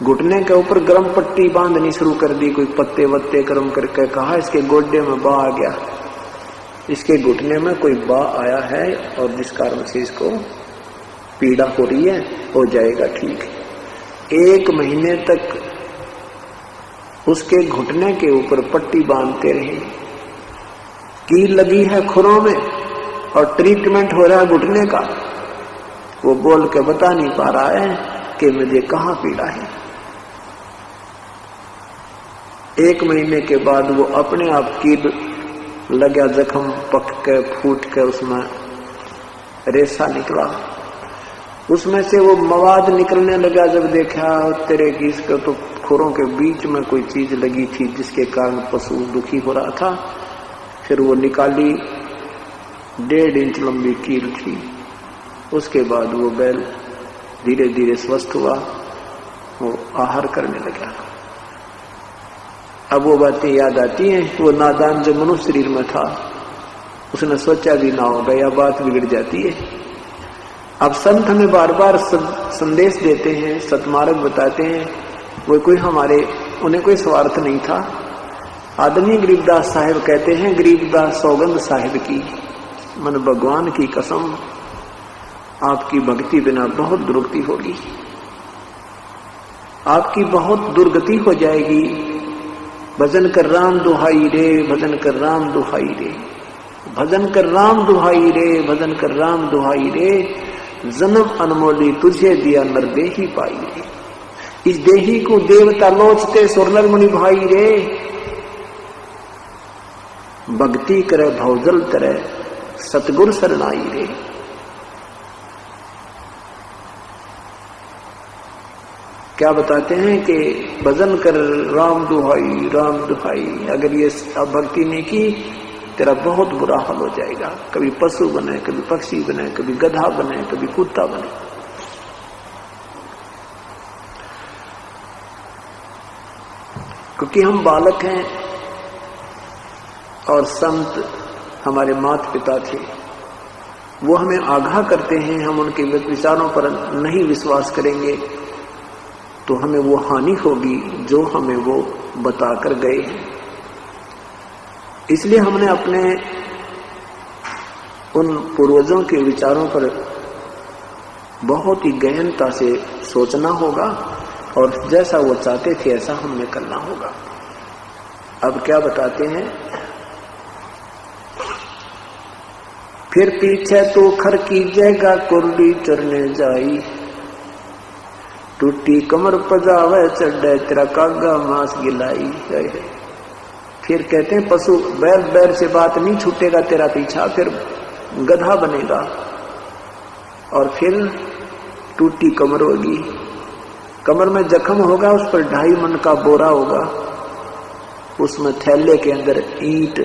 घुटने के ऊपर गर्म पट्टी बांधनी शुरू कर दी, कोई पत्ते वत्ते गर्म करके कहा इसके गोड्डे में बा आ गया, इसके घुटने में कोई बा आया है और जिस कारण से इसको पीड़ा हो रही है, हो जाएगा ठीक। 1 महीने तक उसके घुटने के ऊपर पट्टी बांधते रहे, कील लगी है खुरों में और ट्रीटमेंट हो रहा है घुटने का। वो बोल के बता नहीं पा रहा है कि मुझे कहां पीड़ा है। 1 महीने के बाद वो अपने आप कील लगा, जख्म पक के फूट के उसमें रेशा निकला, उसमें से वो मवाद निकलने लगा। जब देखा तेरे की इसके तो खुरों के बीच में कोई चीज लगी थी जिसके कारण पशु दुखी हो रहा था। फिर वो निकाली, 1.5 इंच लंबी कील थी। उसके बाद वो बैल धीरे धीरे स्वस्थ हुआ, वो आहार करने लगा। अब वो बातें याद आती हैं। वो नादान जो मनुष्य शरीर में था उसने सोचा भी ना होगा, या बात बिगड़ जाती है। अब संत हमें बार बार संदेश देते हैं, सतमार्ग बताते हैं। वो कोई उन्हें कोई स्वार्थ नहीं था। आदमी गरीबदास साहिब कहते हैं, गरीबदास सौगंध साहिब की, मन भगवान की कसम, आपकी भक्ति बिना बहुत दुर्गति होगी, आपकी बहुत दुर्गति हो जाएगी। भजन कर राम दुहाई रे, भजन कर राम दुहाई रे, भजन कर राम दुहाई रे, भजन कर राम दुहाई रे, जन्म अनमोली तुझे दिया नरदेही पाई रे। इस देही को देवता लोचते सुरनर मुनि भाई रे, भक्ति करे भवजल तरे सतगुर शरणाई रे। क्या बताते हैं कि भजन कर राम दुहाई, राम दुहाई, अगर ये अब भक्ति नहीं की तेरा बहुत बुरा हाल हो जाएगा। कभी पशु बने, कभी पक्षी बने, कभी गधा बने, कभी कुत्ता बने। क्योंकि हम बालक हैं और संत हमारे माता पिता थे, वो हमें आगाह करते हैं। हम उनके विचारों पर नहीं विश्वास करेंगे तो हमें वो हानि होगी जो हमें वो बताकर गए हैं। इसलिए हमने अपने उन पूर्वजों के विचारों पर बहुत ही गहनता से सोचना होगा और जैसा वो चाहते थे ऐसा हमने करना होगा। अब क्या बताते हैं, फिर पीछे तो खर की जगह कुर्ली चरने जाई, टूटी कमर पजावे चढ़े तेरा कागा मांस गिलाई। फिर कहते हैं पशु बैल बैल से बात नहीं छूटेगा तेरा पीछा, फिर गधा बनेगा और फिर टूटी कमर होगी, कमर में जख्म होगा, उस पर 2.5 मन का बोरा होगा, उसमें थैले के अंदर ईंट,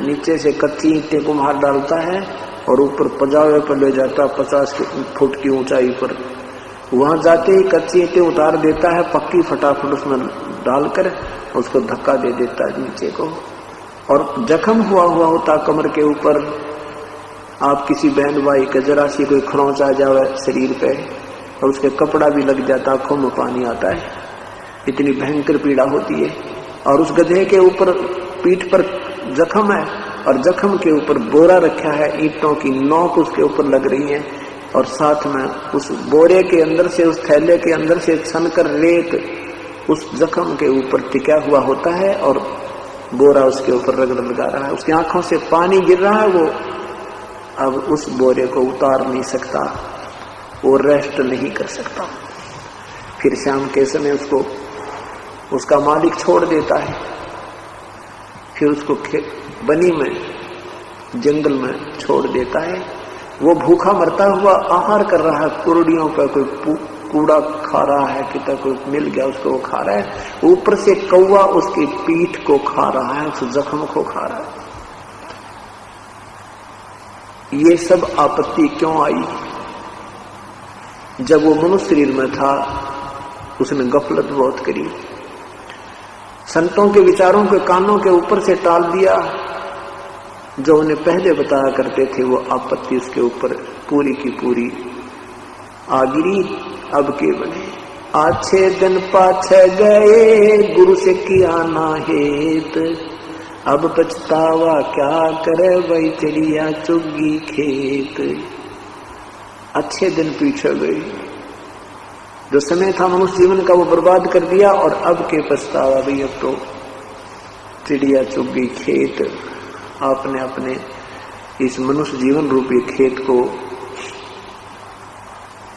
नीचे से कच्ची ईंटें कुम्हार डालता है और ऊपर पजावे पर ले जाता 50 फुट की ऊंचाई पर। वहां जाते ही कच्ची ईंटें उतार देता है, पक्की फटाफट उसमें डालकर उसको धक्का दे देता है नीचे को, और जख्म हुआ होता कमर के ऊपर। आप किसी बहन भाई का जरा सी कोई खरोंच आ जावे शरीर पे और उसके कपड़ा भी लग जाता, आंखों में पानी आता है, इतनी भयंकर पीड़ा होती है। और उस गधे के ऊपर पीठ पर जख्म है और जख्म के ऊपर बोरा रखा है, ईंटों की नोक उसके ऊपर लग रही है और साथ में उस बोरे के अंदर से, उस थैले के अंदर से छनकर रेत उस जख्म के ऊपर टिका हुआ होता है और बोरा उसके ऊपर रगड़ लगा रहा है। उसकी आंखों से पानी गिर रहा है, वो अब उस बोरे को उतार नहीं सकता, वो रेस्ट नहीं कर सकता। फिर शाम के समय उसको उसका मालिक छोड़ देता है, फिर उसको बनी में जंगल में छोड़ देता है। वो भूखा मरता हुआ आहार कर रहा है, कुर्डियों पर कोई कूड़ा खा रहा है, कितना कोई मिल गया उसको वो खा रहा है, ऊपर से कौवा उसकी पीठ को खा रहा है, उस जख्म को खा रहा है। ये सब आपत्ति क्यों आई? जब वो मनुष्य शरीर में था उसने गफलत बहुत करी, संतों के विचारों के कानों के ऊपर से टाल दिया। जो उन्हें पहले बताया करते थे वो आपत्ति उसके ऊपर पूरी की पूरी आ गिरी। अब के बने आछे दिन पाछे गए, गुरु से किया ना हेत, अब पछतावा क्या करे वही चिड़िया चुगी खेत। अच्छे दिन पीछे गए, जो समय था मनुष्य जीवन का वो बर्बाद कर दिया और अब के पछतावा भाई, अब तो चिड़िया चुगी खेत। आपने अपने इस मनुष्य जीवन रूपी खेत को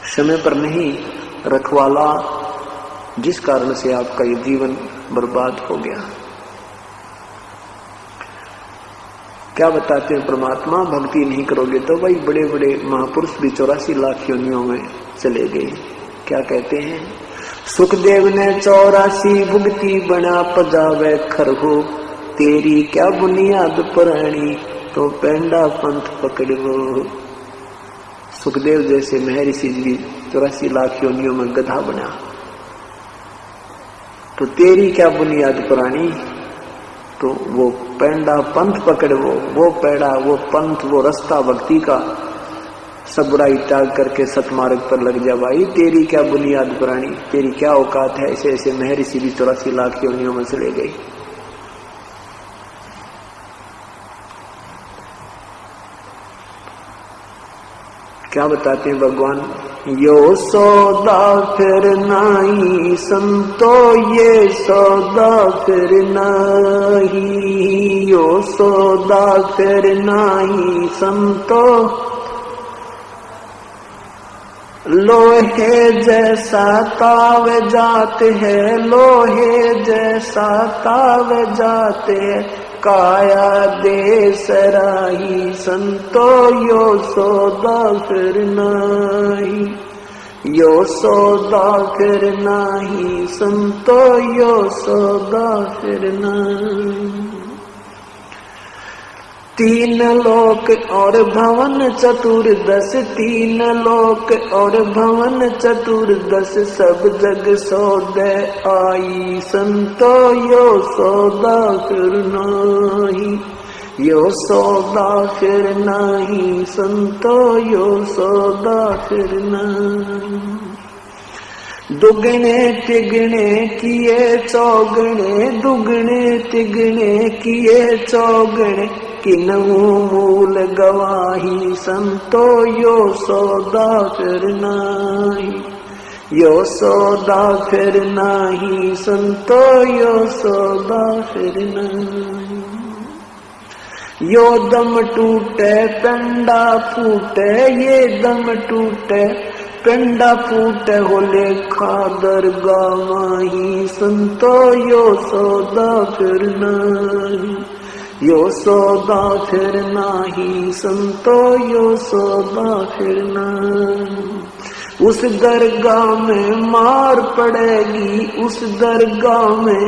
समय पर नहीं रखवाला, जिस कारण से आपका ये जीवन बर्बाद हो गया। क्या बताते हैं परमात्मा, भक्ति नहीं करोगे तो भाई बड़े बड़े महापुरुष भी 84 लाख योनियों में चले गए। क्या कहते हैं, सुखदेव ने 84 भुगती बना पजावे खरहो, तेरी क्या बुनियाद पुरानी तो पेंडा पंथ पकड़ो। सुखदेव जैसे महर्षि जी 84 लाख योनियों में गधा बना, तो तेरी क्या बुनियाद पुरानी। तो वो पेंडा पंथ पकड़, वो पेड़ा, वो पंथ, वो रास्ता भक्ति का, सब बुराई त्याग करके सतमार्ग पर लग जा भाई। तेरी क्या बुनियाद पुरानी, तेरी क्या औकात है। ऐसे ऐसे महर्षि भी 84 लाख योनियों में चले गए। क्या बताते हैं भगवान, यो सौदा फिर नहीं संतो, ये सौदा फिर नहीं, यो सौदा फिर नहीं संतो, लोहे जैसा ताव जाते हैं, लोहे जैसा ताव जाते हैं, काया दे सराही संतो, यो सौदा फिर नहीं, यो सौदा फिर नहीं संतो, यो सौदा फिर नहीं। तीन लोक और भवन चतुर्दश, तीन लोक और भवन चतुर्दश, सब जग सौदे आई संतो, यो सौदा फिर नहीं, यो सौदा फिर नहीं संतो, यो सौदा फिर नहीं। दुगने तिगने किए चौगने, दुगने तिगने किए चौगने, किन्हू मूल गवाही संतो, यो सौदा फिर नहीं, यो सौदा फिर नहीं संतो, यो सौदा फिर नहीं। यो दम टूटे पेंडा फूटे, ये दम टूटे पेंडा फूटे, हो लेखा दरगाह संतो, यो सौदा फिर नहीं, यो सौदा फिर नहीं संतो, यो सौदा फिर नहीं। उस दरगाह में मार पड़ेगी, उस दरगाह में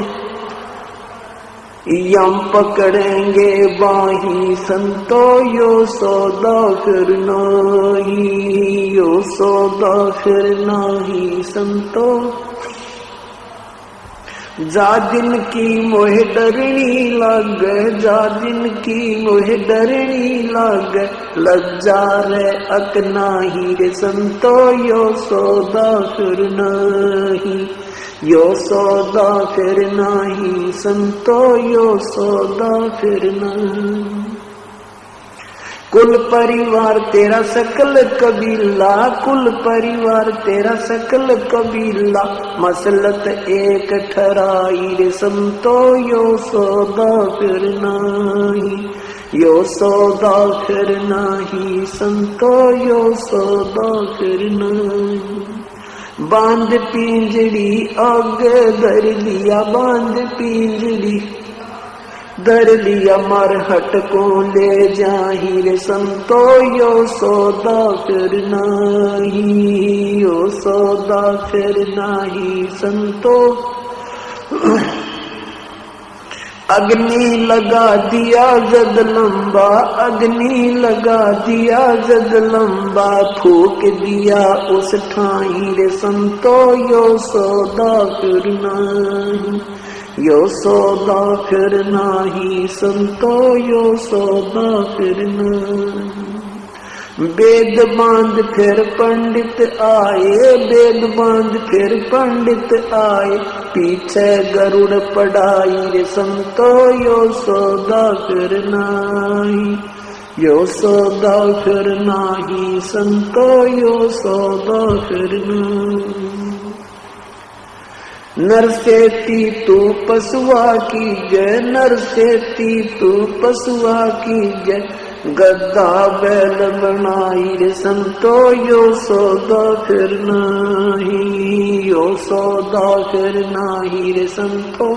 यम पकड़ेंगे बाही संतो, यो सौदा फिर नहीं, यो सौदा फिर नहीं संतो। जा दिन की मोह डरनी लग, जा दिन की मोह डरनी लग, लज्जा रे अकनाही रे संतो, यो सौदा फिर नहीं, यो सौदा फिर नहीं संतो, यो सौदा फिर नहीं। कुल परिवार तेरा सकल कबीला, कुल परिवार तेरा सकल कबीला, मसलत एक ठहराई रे संतो, यो सौदा फिर नहीं, यो सौदा फिर नहीं संतो, यो सौदा फिर नहीं। बांध पिंजड़ी आगे धर लिया, बांध पिंजड़ी धर लिया, मरहट को ले जाही रे संतो, यो सौदा फिर नहीं, यो सौदा फिर नहीं संतो। अग्नि लगा दिया जद लंबा, अग्नि लगा दिया जद लंबा, फूक दिया उस ठाई रे संतो, यो सौदा फिर नहीं, यो सौदा फिर नहीं संतो, यो सौदा फिर नहीं। वेद बांध फिर पंडित आए, वेद बांध फिर पंडित आए, पीछे गरुड़ पढ़ाई रे संतो, यो सौदा फिर नहीं, यो सौदा फिर नहीं संतो, यो सौदा फिर नहीं। नर से तू पशुआ की जय, नर से तू पशुआ की जय, गद्दा बैल बनाई रे संतो, यो सौदा फिर नहीं, यो सौदा फिर नहीं रे संतो।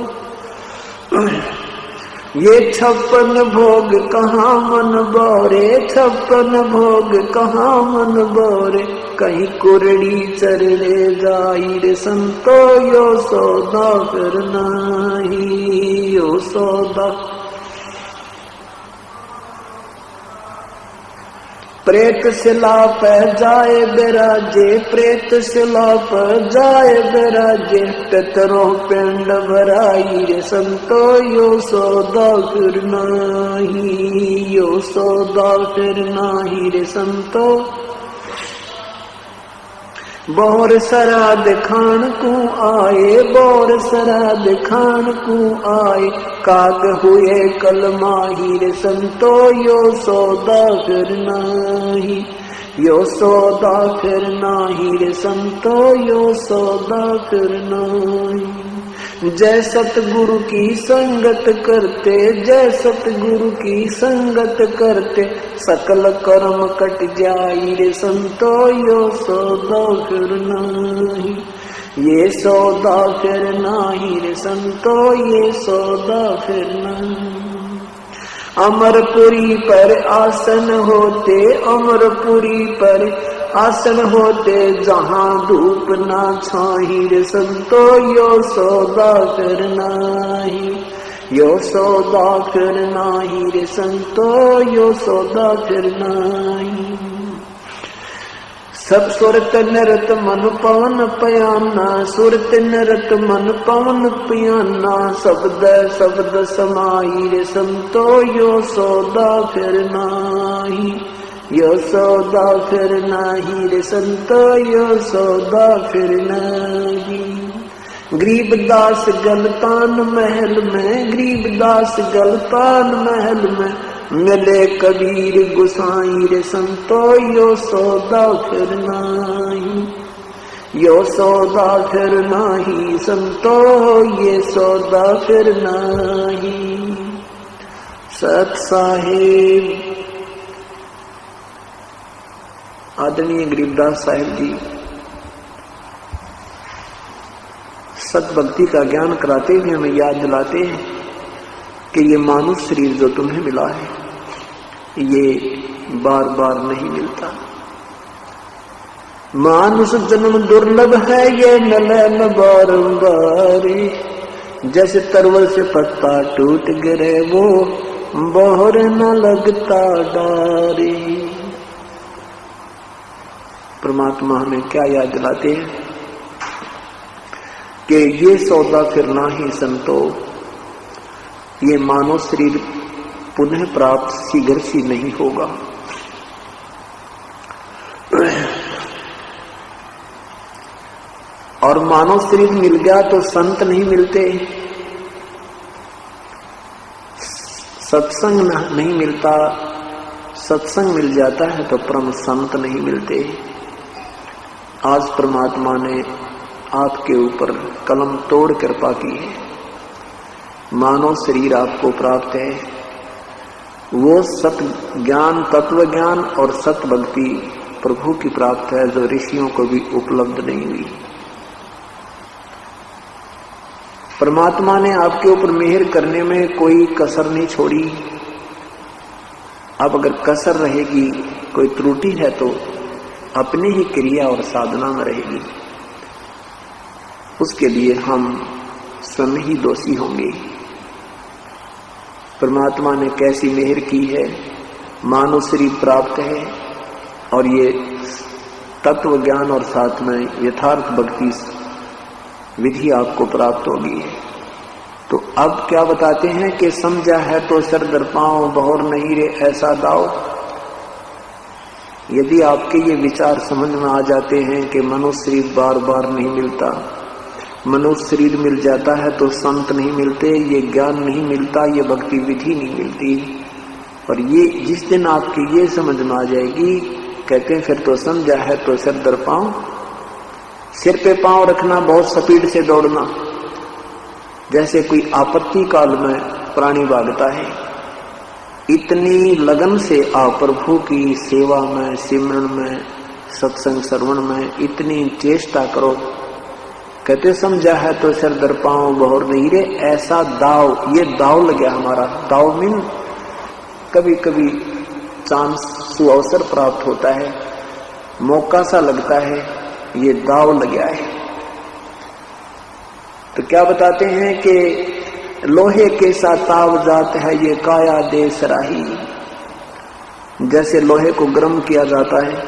ये 56 भोग कहाँ मन बोरे, 56 भोग कहाँ मन बोरे, कहीं कुरड़ी चरने जाई रे संतो, यो सौदा फिर नहीं, यो सौदा। प्रेत शिला पे जाए बिराजे, प्रेत शिला पे जाए बिराजे, पितरों पिंड भराई रे संतो, यो सौदा फिर नाही, यो सौदा फिर नाही रे संतो। बोर सराद खान को आए, बोर सराद खान को आए, काग हुए कलमाही रे संतो, यो सौदा फिर नाही, यो सौदा फिर नाही रे संतो, यो सौदा फिर नाही। जय सतगुरु की संगत करते, जय सतगुरु की संगत करते, सकल कर्म कट जाई रे संतो, यो सौदा फिर नाही, ये सौदा फिर नाही रे संतो, ये सौदा फिर नाही। अमरपुरी पर आसन होते, अमरपुरी पर आसन होते, जहां धूप ना छाही रे संतो, यो सौदा फिर नाही, यो सौदा फिर नाही रे संतो, यो सौदा फिर नाही। सब सुरत नरत मन पवन पयाना, सुरत नरत मन पवन पयाना, शब्द शब्द समाई रे संतो, यो सौदा फिर नाही, यो सौदा फिर नाही रे संतो, यो सौदा फिर नाही। गरीबदास गलतान महल में, गरीबदास गलतान महल में, मिले कबीर गुसाई रे संतो, यो सौदा फिर नाही, यो सौदा फिर नाही संतो, ये सौदा फिर नाही। सत साहिब आदरणीय गरीबदास साहिब जी सत भक्ति का ज्ञान कराते हुए हमें याद दिलाते हैं कि ये मानुष शरीर जो तुम्हें मिला है, ये बार बार नहीं मिलता। मानुष जन्म दुर्लभ है, ये नलन बारंबार, जैसे तरवल से पत्ता टूट गिरे, वो बोहर न लगता डारी। परमात्मा हमें क्या याद दिलाते हैं कि ये सौदा फिर नाही संतो, ये मानव शरीर पुनः प्राप्त शीघ्र सी नहीं होगा। और मानव शरीर मिल गया तो संत नहीं मिलते, सत्संग नहीं मिलता, सत्संग मिल जाता है तो परम संत नहीं मिलते। आज परमात्मा ने आपके ऊपर कलम तोड़ कृपा की है, मानव शरीर आपको प्राप्त है। वो सत ज्ञान, तत्व ज्ञान और सत भक्ति प्रभु की प्राप्त है, जो ऋषियों को भी उपलब्ध नहीं हुई। परमात्मा ने आपके ऊपर मेहर करने में कोई कसर नहीं छोड़ी। अब अगर कसर रहेगी, कोई त्रुटि है तो अपनी ही क्रिया और साधना में रहेगी, उसके लिए हम स्वयं ही दोषी होंगे। परमात्मा ने कैसी मेहर की है, मानव शरीर प्राप्त है और ये तत्व ज्ञान और साथ में यथार्थ भक्ति विधि आपको प्राप्त होगी। तो अब क्या बताते हैं कि समझा है तो सर दर पांव, बहुर नहीं रे ऐसा दाव। यदि आपके ये विचार समझ में आ जाते हैं कि मनुष्य शरीर बार बार नहीं मिलता, मनुष्य शरीर मिल जाता है तो संत नहीं मिलते, ये ज्ञान नहीं मिलता, ये भक्ति विधि नहीं मिलती, और ये जिस दिन आपकी ये समझ में आ जाएगी, कहते हैं फिर तो समझा है तो सिर दर पांव। सिर पे पांव रखना, बहुत स्पीड से दौड़ना, जैसे कोई आपत्ति काल में प्राणी भागता है, इतनी लगन से आप प्रभु की सेवा में, सिमरन में, सत्संग श्रवण में इतनी चेष्टा करो। कहते समझा है तो सिर दर पांव, बहुर नहीं रे ऐसा दाव। ये दाव लग गया हमारा। दाव मीन कभी कभी चांस सुअवसर प्राप्त होता है, मौका सा लगता है, ये दाव लग गया है। तो क्या बताते हैं कि लोहे के सा ताव जात है ये काया दे सराही। जैसे लोहे को गर्म किया जाता है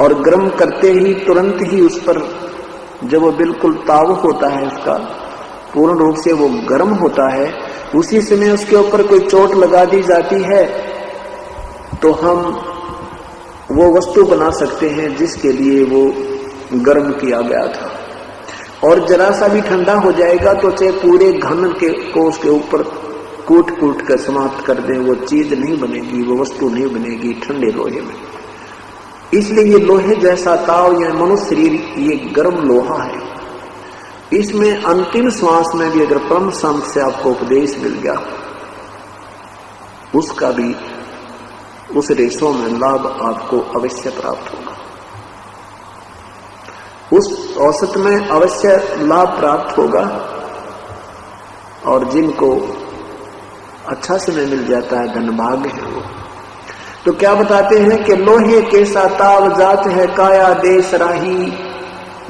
और गर्म करते ही तुरंत ही उस पर जब वो बिल्कुल ताव होता है, उसका पूर्ण रूप से वो गर्म होता है, उसी समय उसके ऊपर कोई चोट लगा दी जाती है तो हम वो वस्तु बना सकते हैं जिसके लिए वो गर्म किया गया था। और जरा सा भी ठंडा हो जाएगा तो चाहे पूरे घन को उसके ऊपर कूट कूट कर समाप्त कर दें, वो चीज नहीं बनेगी, वो वस्तु नहीं बनेगी ठंडे लोहे में। इसलिए ये लोहे जैसा ताव या मनुष्य शरीर ये गर्म लोहा है। इसमें अंतिम श्वास में भी अगर परम संत से आपको उपदेश मिल गया, उसका भी उस रेशों में लाभ आपको अवश्य प्राप्त होगा, उस औसत में अवश्य लाभ प्राप्त होगा। और जिनको अच्छा समय मिल जाता है, धनभाग्य है वो। तो क्या बताते हैं कि लोहे के सा ताव जात है काया देश राही,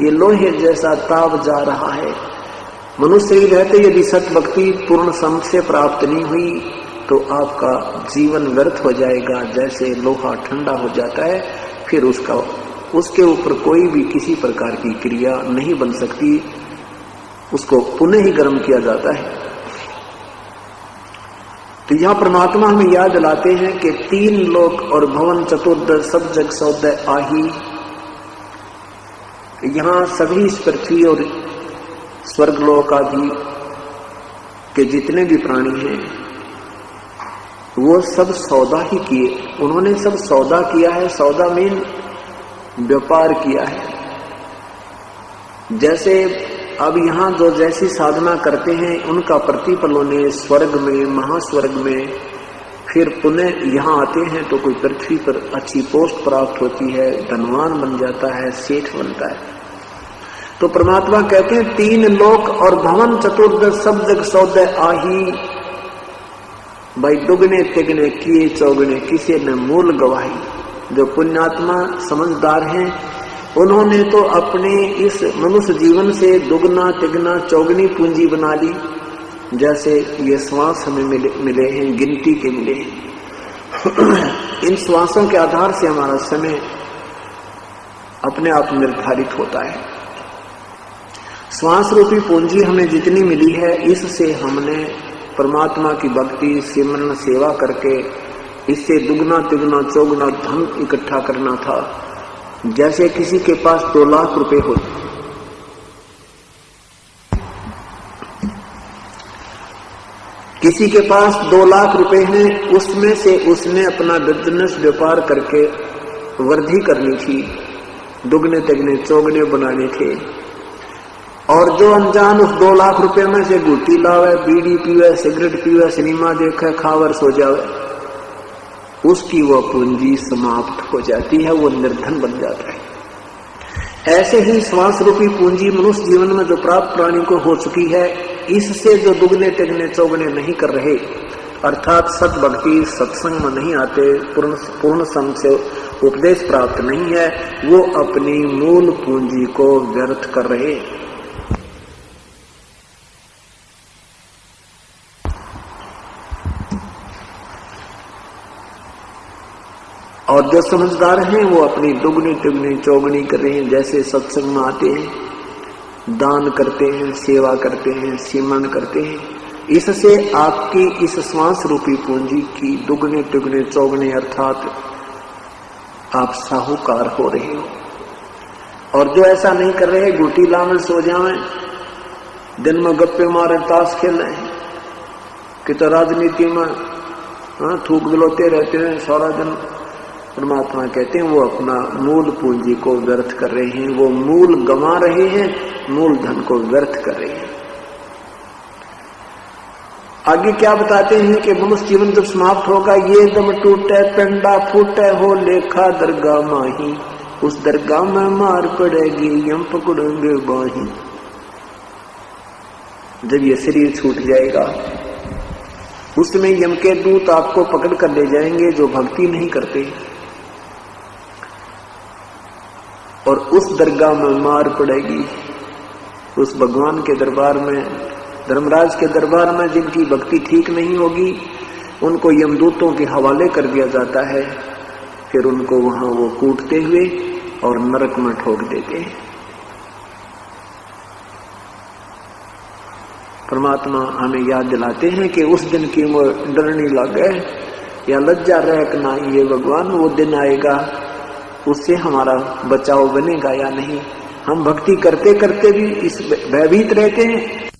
ये लोहे जैसा ताव जा रहा है। मनुष्य ही रहते यदि सत भक्ति पूर्ण संत से प्राप्त नहीं हुई तो आपका जीवन व्यर्थ हो जाएगा। जैसे लोहा ठंडा हो जाता है, फिर उसके ऊपर कोई भी किसी प्रकार की क्रिया नहीं बन सकती, उसको पुनः ही गर्म किया जाता है। तो यहां परमात्मा हमें याद दिलाते हैं कि 3 लोक और भवन चतुर्दश सब जग सौदय आही। यहां सभी इस पृथ्वी और स्वर्गलोक आदि के जितने भी प्राणी हैं वो सब सौदा ही किए, उन्होंने सब सौदा किया है। सौदा मीन व्यापार किया है। जैसे अब यहाँ जो जैसी साधना करते हैं उनका प्रतिफल उन्हें स्वर्ग में, महास्वर्ग में, फिर पुनः यहाँ आते हैं तो कोई पृथ्वी पर अच्छी पोस्ट प्राप्त होती है, धनवान बन जाता है, सेठ बनता है। तो परमात्मा कहते हैं 3 लोक और भवन चतुर्दश सब जग सौदय आही। भाई दुगने तिगने किए चौगने किसी ने मूल गवाही। जो पुण्यात्मा समझदार हैं उन्होंने तो अपने इस मनुष्य जीवन से दुगना तिगना चौगनी पूंजी बना ली। जैसे ये श्वास हमें मिले हैं, गिनती के मिले हैं। इन श्वासों के आधार से हमारा समय अपने आप निर्धारित होता है। श्वास रूपी पूंजी हमें जितनी मिली है, इससे हमने परमात्मा की भक्ति सिमरन सेवा करके इससे दुगना तिगना चौगुना धन इकट्ठा करना था। जैसे किसी के पास 2 लाख रुपए हो, किसी के पास 2 लाख रुपए हैं, उसमें से उसने अपना बिजनेस व्यापार करके वृद्धि करनी थी, दुगने तिगने चौगने बनाने थे। और जो अनजान उस 2 लाख रुपए में से गुट्टी लावे, बीड़ी पीवे, सिगरेट पीवे, सिनेमा देखे, खावर सो जावे, उसकी वह पूंजी समाप्त हो जाती है, वो निर्धन बन जाता है। ऐसे ही श्वास रूपी पूंजी मनुष्य जीवन में जो प्राप्त प्राणी को हो चुकी है, इससे जो दुगने तिगने चौगने नहीं कर रहे, अर्थात सत भक्ति सत्संग में नहीं आते, पूर्ण संग से उपदेश प्राप्त नहीं है, वो अपनी मूल पूंजी को व्यर्थ कर रहे। और जो समझदार हैं वो अपनी दुगनी तिगनी चौगनी कर रहे हैं। जैसे सत्संग में आते हैं, दान करते हैं, सेवा करते हैं, सिमरन करते हैं, इससे आपकी इस श्वास रूपी पूंजी की दुगने तिगने चौगने अर्थात आप साहूकार हो रहे हो। और जो ऐसा नहीं कर रहे, गुटी लावन सो जावे, दिन में गप्पे मारे, ताश खेले, कि तो राजनीति में थूक बिलोते रहते हैं सारा दिन, परमात्मा कहते हैं वो अपना मूल पूंजी को व्यर्थ कर रहे हैं, वो मूल गंवा रहे हैं, मूल धन को व्यर्थ कर रहे हैं। आगे क्या बताते हैं कि मनुष्य जीवन जब समाप्त होगा, ये दम टूटे पिंडा फूटे हो लेखा दरगाह माही, उस दरगाह में मार पड़ेगी यम पकड़ेंगे बाही। जब ये शरीर छूट जाएगा उसमें यम के दूत आपको पकड़ कर ले जाएंगे जो भक्ति नहीं करते, और उस दरगाह में मार पड़ेगी। उस भगवान के दरबार में, धर्मराज के दरबार में जिनकी भक्ति ठीक नहीं होगी, उनको यमदूतों के हवाले कर दिया जाता है, फिर उनको वहां वो कूटते हुए और नरक में ठोक देते हैं। परमात्मा हमें याद दिलाते हैं कि उस दिन की वो डरनी लगे या लज्जा रह ना, ये भगवान वो दिन आएगा, उससे हमारा बचाव बनेगा या नहीं। हम भक्ति करते करते भी इस भयभीत रहते हैं